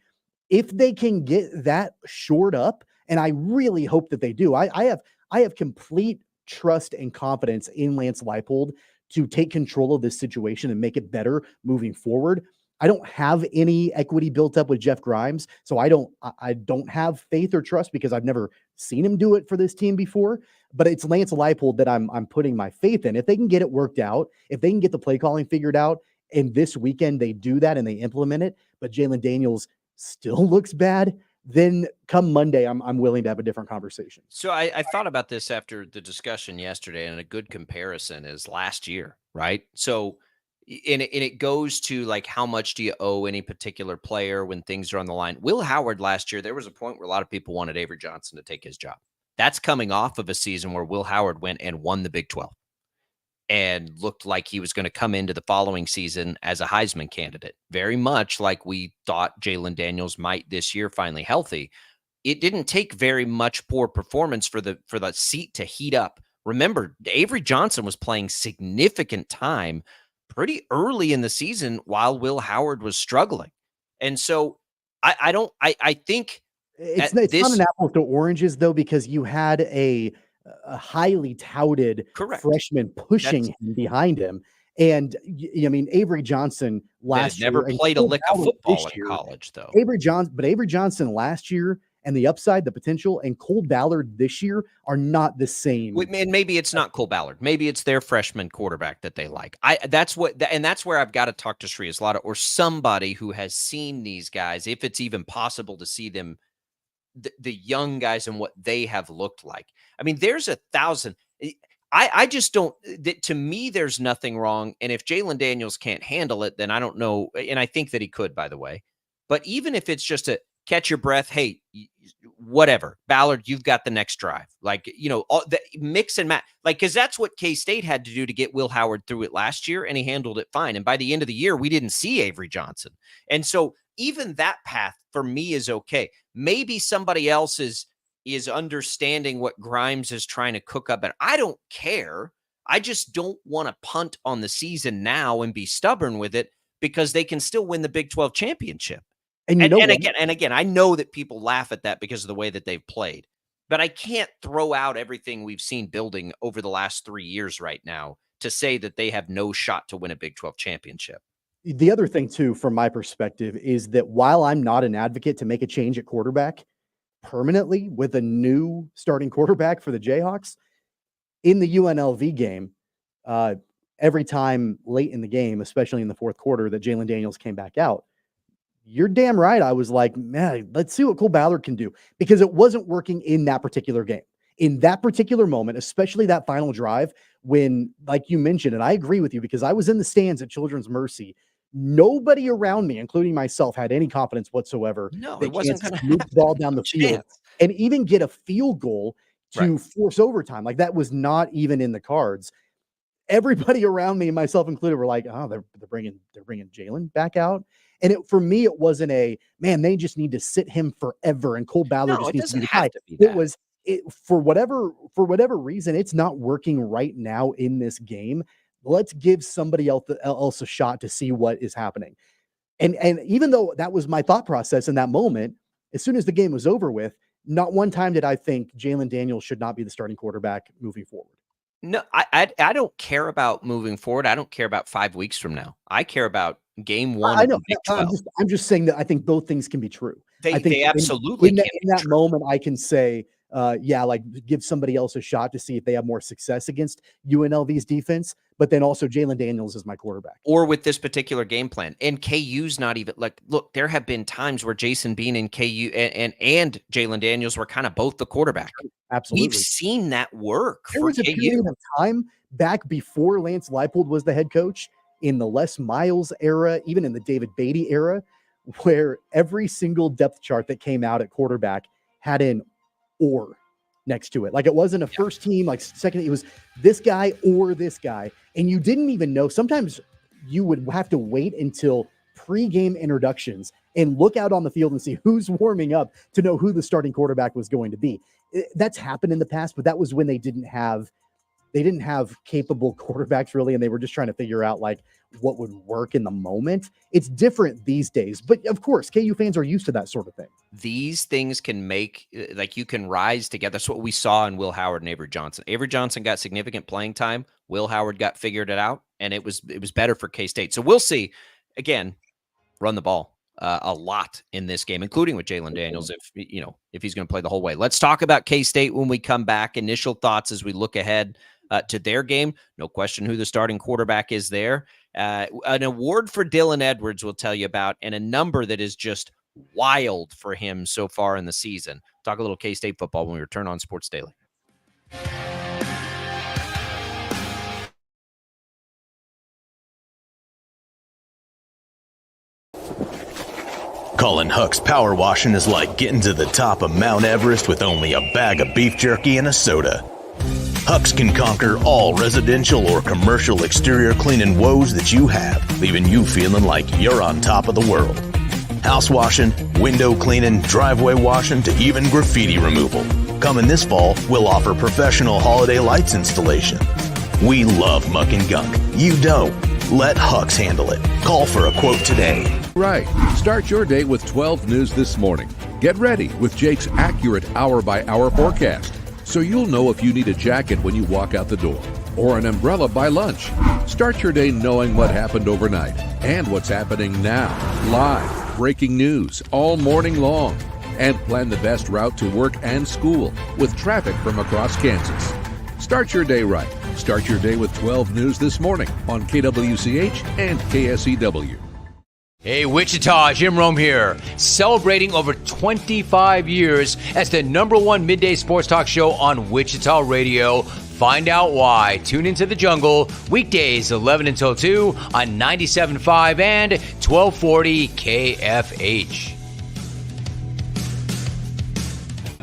If they can get that shored up, and I really hope that they do, I have complete trust and confidence in Lance Leipold to take control of this situation and make it better moving forward. I don't have any equity built up with Jeff Grimes, so I don't have faith or trust because I've never seen him do it for this team before. But it's Lance Leipold that I'm putting my faith in. If they can get it worked out, if they can get the play calling figured out, and this weekend they do that and they implement it, but Jalen Daniels still looks bad, then come Monday, I'm willing to have a different conversation. So I thought about this after the discussion yesterday, and a good comparison is last year, right? So, and it goes to how much do you owe any particular player when things are on the line? Will Howard last year, there was a point where a lot of people wanted Avery Johnson to take his job. That's coming off of a season where Will Howard went and won the Big 12 and looked like he was going to come into the following season as a Heisman candidate, very much like we thought Jalen Daniels might this year, finally healthy. It didn't take very much poor performance for the seat to heat up. Remember, Avery Johnson was playing significant time pretty early in the season while Will Howard was struggling. And so I think it's not an apples to oranges, though, because you had a highly touted freshman pushing him behind him. And I mean, Avery Johnson last year never played a lick of football in college, though. Avery Johnson last year and the upside, the potential, and Cole Ballard this year are not the same. And maybe it's not Cole Ballard. Maybe it's their freshman quarterback that they like. That's where I've got to talk to Sri Aslata or somebody who has seen these guys, if it's even possible to see them, the young guys and what they have looked like. I mean, there's 1,000. I just don't, to me, there's nothing wrong. And if Jalen Daniels can't handle it, then I don't know. And I think that he could, by the way. But even if it's just a catch your breath, hey, whatever, Ballard, you've got the next drive. All the mix and match, because that's what K-State had to do to get Will Howard through it last year, and he handled it fine. And by the end of the year, we didn't see Avery Johnson. And so even that path for me is okay. Maybe somebody else is understanding what Grimes is trying to cook up, and I don't care. I just don't want to punt on the season now and be stubborn with it because they can still win the Big 12 championship. And again, I know that people laugh at that because of the way that they've played, but I can't throw out everything we've seen building over the last 3 years right now to say that they have no shot to win a Big 12 championship. The other thing, too, from my perspective, is that while I'm not an advocate to make a change at quarterback permanently with a new starting quarterback for the Jayhawks, in the UNLV game, every time late in the game, especially in the fourth quarter, that Jalen Daniels came back out, you're damn right. I was like, man, let's see what Cole Ballard can do, because it wasn't working in that particular game. In that particular moment, especially that final drive, when, like you mentioned, and I agree with you because I was in the stands at Children's Mercy, nobody around me, including myself, had any confidence whatsoever. No, it wasn't going to move the ball down the field and even get a field goal to force overtime. That was not even in the cards. Everybody around me, myself included, were like, "Oh, they're bringing Jalen back out." And for me, it wasn't they just need to sit him forever, and Cole Ballard just needs to be the guy. For whatever reason, it's not working right now in this game. Let's give somebody else a shot to see what is happening. And even though that was my thought process in that moment, as soon as the game was over with, not one time did I think Jalen Daniels should not be the starting quarterback moving forward. No, I don't care about moving forward. I don't care about 5 weeks from now. I care about game one. I know. I'm just saying that I think both things can be true. They absolutely in that moment, I can say, give somebody else a shot to see if they have more success against UNLV's defense. But then also Jalen Daniels is my quarterback. Or with this particular game plan. And KU's not even look, there have been times where Jason Bean and KU and Jalen Daniels were kind of both the quarterback. Absolutely. We've seen that work. There was a period of time back before Lance Leipold was the head coach in the Les Miles era, even in the David Beatty era, where every single depth chart that came out at quarterback had an or next to it. Like it wasn't a first team, like second, it was this guy or this guy. And you didn't even know. Sometimes you would have to wait until pre-game introductions and look out on the field and see who's warming up to know who the starting quarterback was going to be. That's happened in the past, but that was when they didn't have capable quarterbacks really, and they were just trying to figure out like what would work in the moment. It's different these days, but of course, KU fans are used to that sort of thing. These things can make, like, you can rise together. That's what we saw in Will Howard and Avery Johnson. Avery Johnson got significant playing time. Will Howard got figured it out, and it was better for K-State. So we'll see. Again, run the ball a lot in this game, including with Jalen Daniels, if he's going to play the whole way. Let's talk about K-State when we come back. Initial thoughts as we look ahead to their game. No question who the starting quarterback is there. An award for Dylan Edwards we'll tell you about, and a number that is just wild for him so far in the season. Talk a little K-State football when we return on Sports Daily. Colin Huck's power washing is like getting to the top of Mount Everest with only a bag of beef jerky and a soda. Hucks can conquer all residential or commercial exterior cleaning woes that you have, leaving you feeling like you're on top of the world. House washing, window cleaning, driveway washing, to even graffiti removal. Coming this fall, we'll offer professional holiday lights installation. We love muck and gunk. You don't. Let Hucks handle it. Call for a quote today. Right. Start your day with 12 News this morning. Get ready with Jake's accurate hour-by-hour forecast, so you'll know if you need a jacket when you walk out the door or an umbrella by lunch. Start your day knowing what happened overnight and what's happening now. Live, breaking news all morning long. And plan the best route to work and school with traffic from across Kansas. Start your day right. Start your day with 12 News this morning on KWCH and KSEW. Hey, Wichita, Jim Rome here, celebrating over 25 years as the #1 midday sports talk show on Wichita Radio. Find out why. Tune into the jungle, weekdays 11 until 2 on 97.5 and 1240 KFH.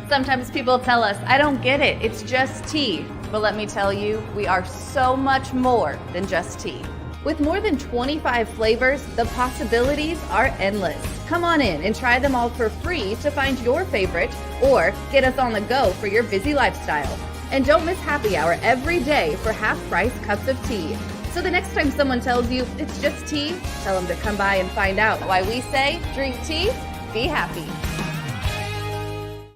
Sometimes people tell us, I don't get it, it's just tea. But let me tell you, we are so much more than just tea. With more than 25 flavors, the possibilities are endless. Come on in and try them all for free to find your favorite, or get us on the go for your busy lifestyle. And don't miss happy hour every day for half-price cups of tea. So the next time someone tells you it's just tea, tell them to come by and find out why we say, drink tea, be happy.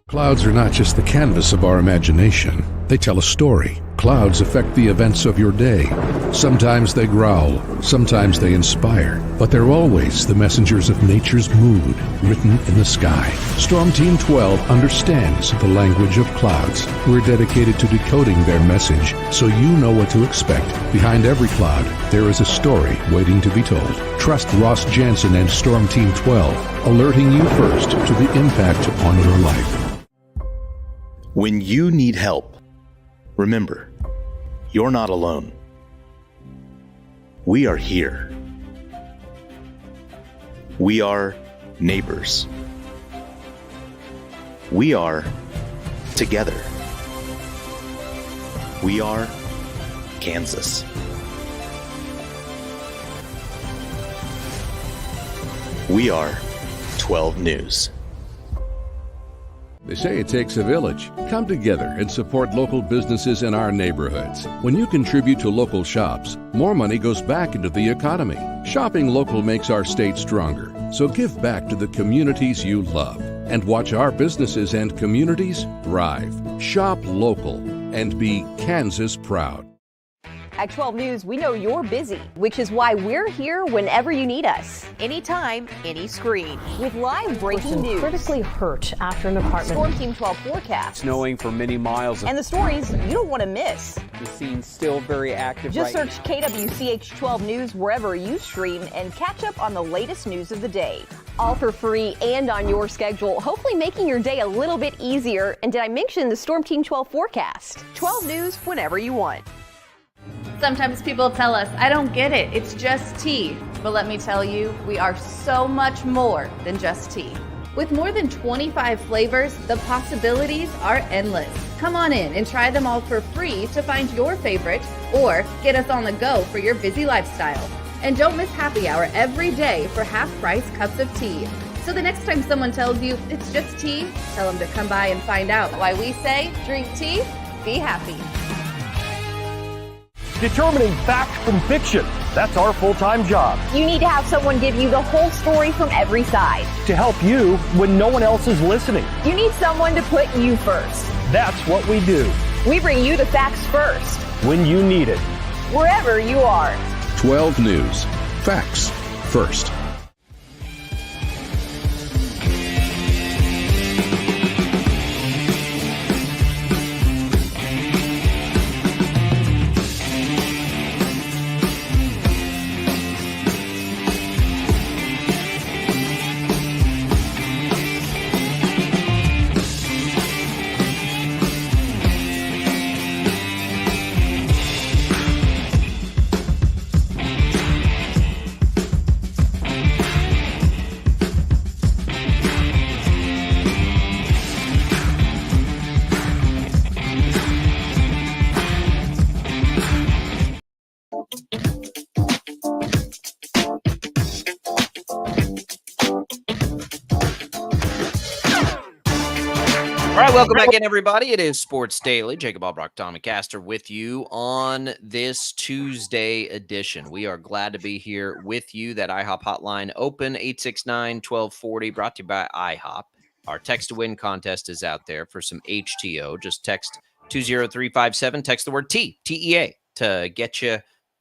Clouds are not just the canvas of our imagination. They tell a story. Clouds affect the events of your day. Sometimes they growl, sometimes they inspire, but they're always the messengers of nature's mood written in the sky. Storm Team 12 understands the language of clouds. We're dedicated to decoding their message so you know what to expect. Behind every cloud, there is a story waiting to be told. Trust Ross Jansen and Storm Team 12, alerting you first to the impact on your life. When you need help, remember, you're not alone. We are here. We are neighbors. We are together. We are Kansas. We are 12 News. They say it takes a village. Come together and support local businesses in our neighborhoods. When you contribute to local shops, more money goes back into the economy. Shopping local makes our state stronger. So give back to the communities you love and watch our businesses and communities thrive. Shop local and be Kansas proud. At 12 News, we know you're busy, which is why we're here whenever you need us. Anytime, any screen. With live breaking news. Critically hurt after an apartment. Storm Team 12 forecast. Snowing for many miles. And the stories you don't want to miss. The scene's still very active. Just search KWCH 12 News wherever you stream and catch up on the latest news of the day. All for free and on your schedule, hopefully making your day a little bit easier. And did I mention the Storm Team 12 forecast? 12 News whenever you want. Sometimes people tell us, I don't get it, it's just tea. But let me tell you, we are so much more than just tea. With more than 25 flavors, the possibilities are endless. Come on in and try them all for free to find your favorite or get us on the go for your busy lifestyle. And don't miss happy hour every day for half-price cups of tea. So the next time someone tells you it's just tea, tell them to come by and find out why we say drink tea, be happy. Determining fact from fiction. That's our full-time job. You need to have someone give you the whole story from every side. To help you when no one else is listening. You need someone to put you first. That's what we do. We bring you the facts first. When you need it. Wherever you are. 12 News. Facts first. All right, welcome back in, everybody. It is Sports Daily. Jacob Albrock, Tommy Castor with you on this Tuesday edition. We are glad to be here with you. That IHOP hotline open, 869-1240, brought to you by IHOP. Our text to win contest is out there for some HTO. Just text 20357, text the word T, T-E-A, to get you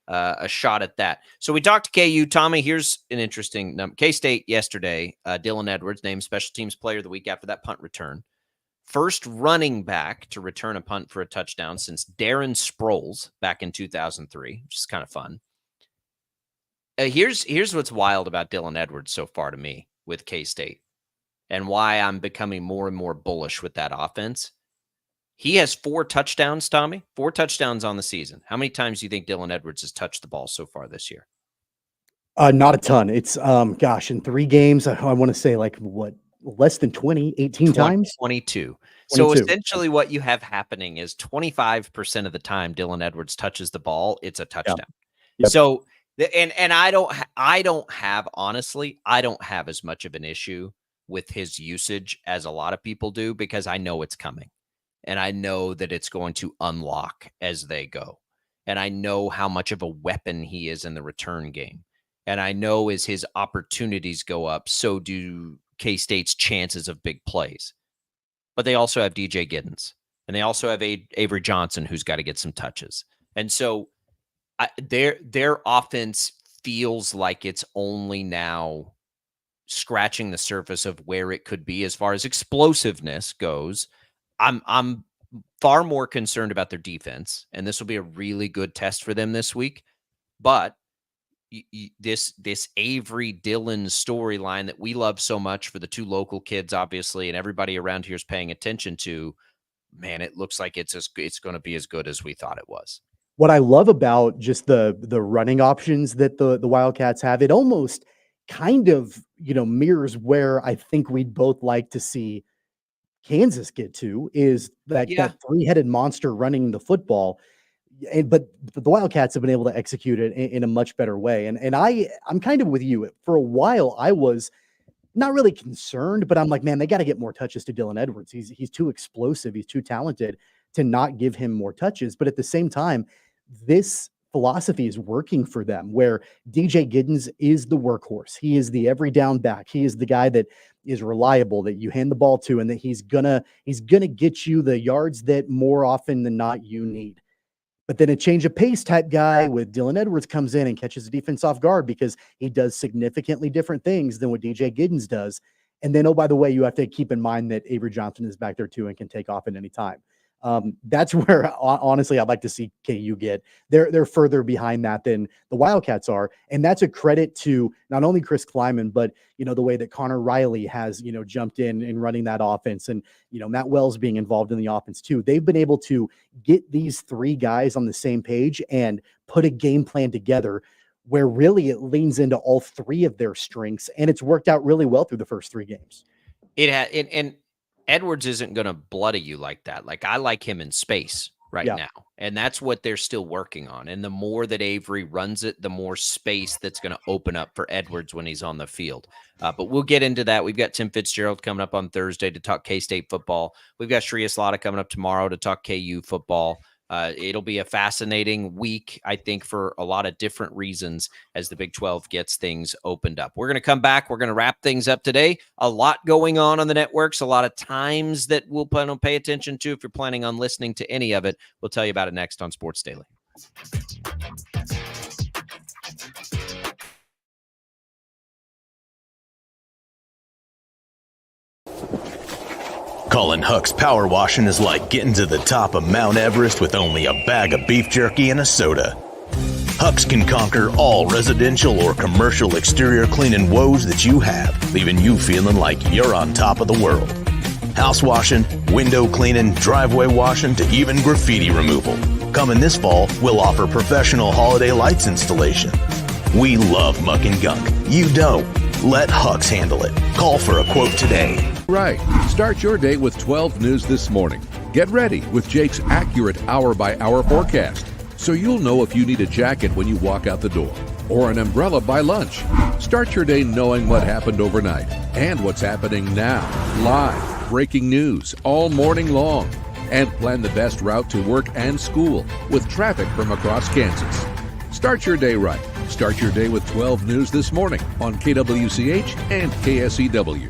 a shot at that. So we talked to KU. Tommy, here's an interesting number. K-State yesterday, Dylan Edwards named special teams player of the week after that punt return. First running back to return a punt for a touchdown since Darren Sproles back in 2003, which is kind of fun. Here's what's wild about Dylan Edwards so far to me with K-State and why I'm becoming more and more bullish with that offense. He has 4 touchdowns, Tommy, 4 touchdowns on the season. How many times do you think Dylan Edwards has touched the ball so far this year? Not a ton. It's, in 3 games, I want to say less than 20, 18 times? 22. So essentially what you have happening is 25% of the time Dylan Edwards touches the ball, it's a touchdown. Yep. So, and I don't have as much of an issue with his usage as a lot of people do, because I know it's coming and I know that it's going to unlock as they go. And I know how much of a weapon he is in the return game. And I know as his opportunities go up, so do K-State's chances of big plays. But they also have DJ Giddens, and they also have Avery Johnson, who's got to get some touches. And so their offense feels like it's only now scratching the surface of where it could be as far as explosiveness goes. I'm far more concerned about their defense, and this will be a really good test for them this week. But this Avery Dylan storyline that we love so much for the 2 local kids, obviously, and everybody around here is paying attention to, man, it looks like it's going to be as good as we thought it was. What I love about just the running options that the Wildcats have, it almost kind of, mirrors where I think we'd both like to see Kansas get to, is that 3-headed monster running the football. But the Wildcats have been able to execute it in a much better way. And I'm kind of with you. For a while, I was not really concerned, but I'm like, man, they got to get more touches to Dylan Edwards. He's too explosive. He's too talented to not give him more touches. But at the same time, this philosophy is working for them, where DJ Giddens is the workhorse. He is the every down back. He is the guy that is reliable, that you hand the ball to, and that he's gonna get you the yards that more often than not you need. But then a change of pace type guy with Dylan Edwards comes in and catches the defense off guard because he does significantly different things than what DJ Giddens does. And then, oh, by the way, you have to keep in mind that Avery Johnson is back there too and can take off at any time. That's where honestly I'd like to see KU get. They're further behind that than the Wildcats are, and that's a credit to not only Chris Kleiman, but the way that Connor Riley has jumped in running that offense, and Matt Wells being involved in the offense too. They've been able to get these three guys on the same page and put a game plan together where really it leans into all three of their strengths, and it's worked out really well through the first three games. And Edwards isn't going to bloody you like that. Like, I like him in space now, and that's what they're still working on. And the more that Avery runs it, the more space that's going to open up for Edwards when he's on the field. But we'll get into that. We've got Tim Fitzgerald coming up on Thursday to talk K-State football. We've got Shreya Slada coming up tomorrow to talk KU football. It'll be a fascinating week, I think, for a lot of different reasons as the Big 12 gets things opened up. We're going to come back. We're going to wrap things up today. A lot going on the networks, a lot of times that we'll plan on pay attention to. If you're planning on listening to any of it, we'll tell you about it next on Sports Daily. Colin Huck's power washing is like getting to the top of Mount Everest with only a bag of beef jerky and a soda. Huck's can conquer all residential or commercial exterior cleaning woes that you have, leaving you feeling like you're on top of the world. House washing, window cleaning, driveway washing, to even graffiti removal. Coming this fall, we'll offer professional holiday lights installation. We love muck and gunk. You don't. Let Huck's handle it. Call for a quote today. Right. Start your day with 12 News this morning. Get ready with Jake's accurate hour-by-hour forecast, so you'll know if you need a jacket when you walk out the door or an umbrella by lunch. Start your day knowing what happened overnight and what's happening now. Live, breaking news all morning long. And plan the best route to work and school with traffic from across Kansas. Start your day right. Start your day with 12 News this morning on KWCH and KSEW.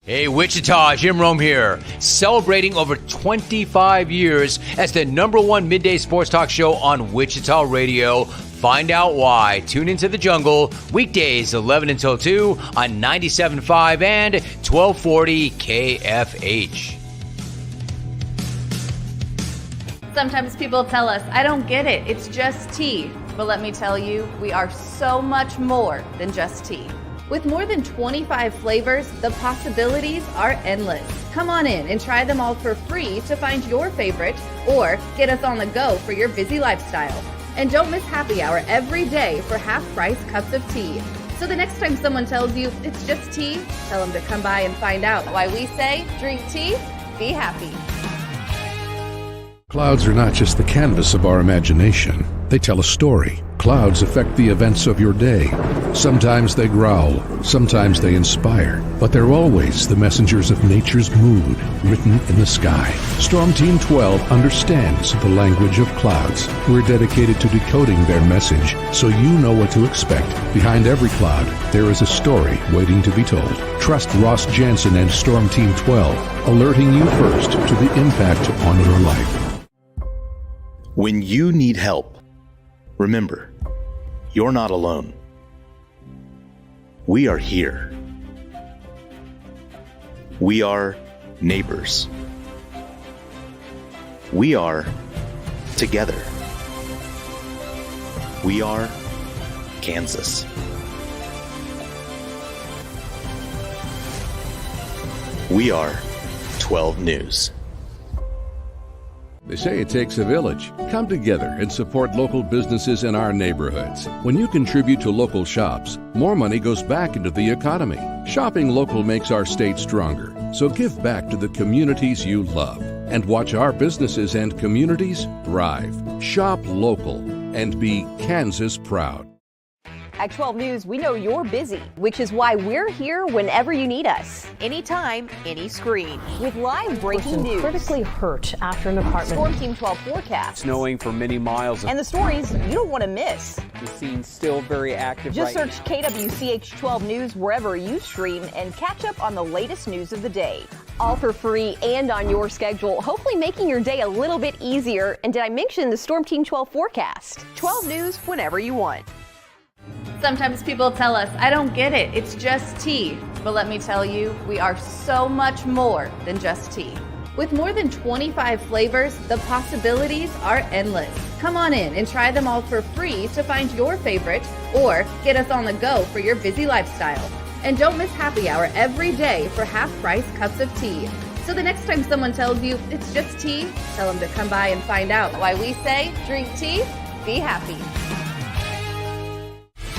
Hey, Wichita, Jim Rome here, celebrating over 25 years as the #1 midday sports talk show on Wichita Radio. Find out why. Tune into The Jungle, weekdays 11 until 2 on 97.5 and 1240 KFH. Sometimes people tell us, I don't get it, it's just tea. But let me tell you, we are so much more than just tea. With more than 25 flavors, the possibilities are endless. Come on in and try them all for free to find your favorite or get us on the go for your busy lifestyle. And don't miss happy hour every day for half-price cups of tea. So the next time someone tells you it's just tea, tell them to come by and find out why we say drink tea, be happy. Clouds are not just the canvas of our imagination. They tell a story. Clouds affect the events of your day. Sometimes they growl, sometimes they inspire, but they're always the messengers of nature's mood written in the sky. Storm Team 12 understands the language of clouds. We're dedicated to decoding their message so you know what to expect. Behind every cloud, there is a story waiting to be told. Trust Ross Jansen and Storm Team 12, alerting you first to the impact on your life. When you need help, remember, you're not alone. We are here. We are neighbors. We are together. We are Kansas. We are 12 News. They say it takes a village. Come together and support local businesses in our neighborhoods. When you contribute to local shops, more money goes back into the economy. Shopping local makes our state stronger. So give back to the communities you love and watch our businesses and communities thrive. Shop local and be Kansas proud. At 12 News, we know you're busy, which is why we're here whenever you need us. Anytime, any screen. With live breaking news. Critically hurt after an apartment. Storm Team 12 forecast. Snowing for many miles. And the stories you don't want to miss. The scene's still very active. Just search KWCH 12 News wherever you stream and catch up on the latest news of the day. All for free and on your schedule, hopefully making your day a little bit easier. And did I mention the Storm Team 12 forecast? 12 News whenever you want. Sometimes people tell us, I don't get it, it's just tea. But let me tell you, we are so much more than just tea. With more than 25 flavors, the possibilities are endless. Come on in and try them all for free to find your favorite or get us on the go for your busy lifestyle. And don't miss happy hour every day for half-price cups of tea. So the next time someone tells you it's just tea, tell them to come by and find out why we say drink tea, be happy.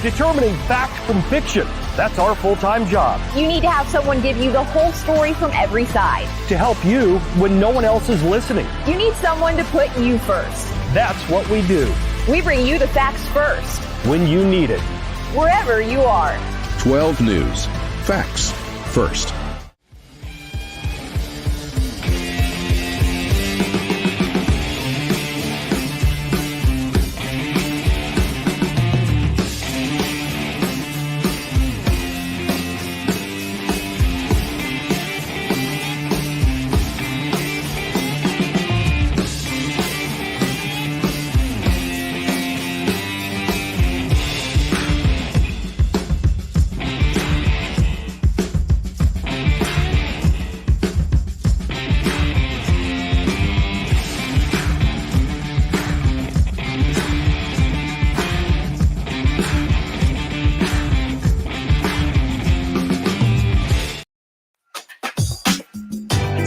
Determining fact from fiction. That's our full-time job. You need to have someone give you the whole story from every side. To help you when no one else is listening. You need someone to put you first. That's what we do. We bring you the facts first. When you need it. Wherever you are. 12 News. Facts first.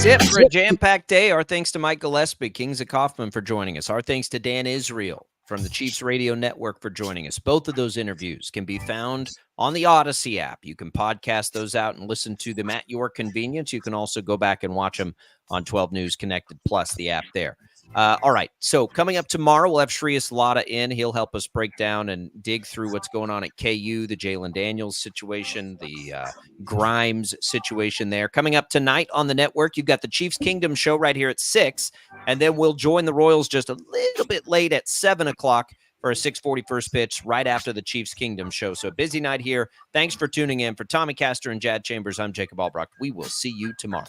It for a jam-packed day. Our thanks to Mike Gillespie, Kings of Kaufman, for joining us. Our thanks to Dan Israel from the Chiefs Radio Network for joining us. Both of those interviews can be found on the Odyssey app. You can podcast those out and listen to them at your convenience. You can also go back and watch them on 12 News Connected Plus, the app there. All right, so coming up tomorrow, we'll have Shreyas Laddha in. He'll help us break down and dig through what's going on at KU, the Jalen Daniels situation, the Grimes situation there. Coming up tonight on the network, you've got the Chiefs Kingdom show right here at 6, and then we'll join the Royals just a little bit late at 7 o'clock for a 6:40 first pitch right after the Chiefs Kingdom show. So a busy night here. Thanks for tuning in. For Tommy Castor and Jad Chambers, I'm Jacob Albrocht. We will see you tomorrow.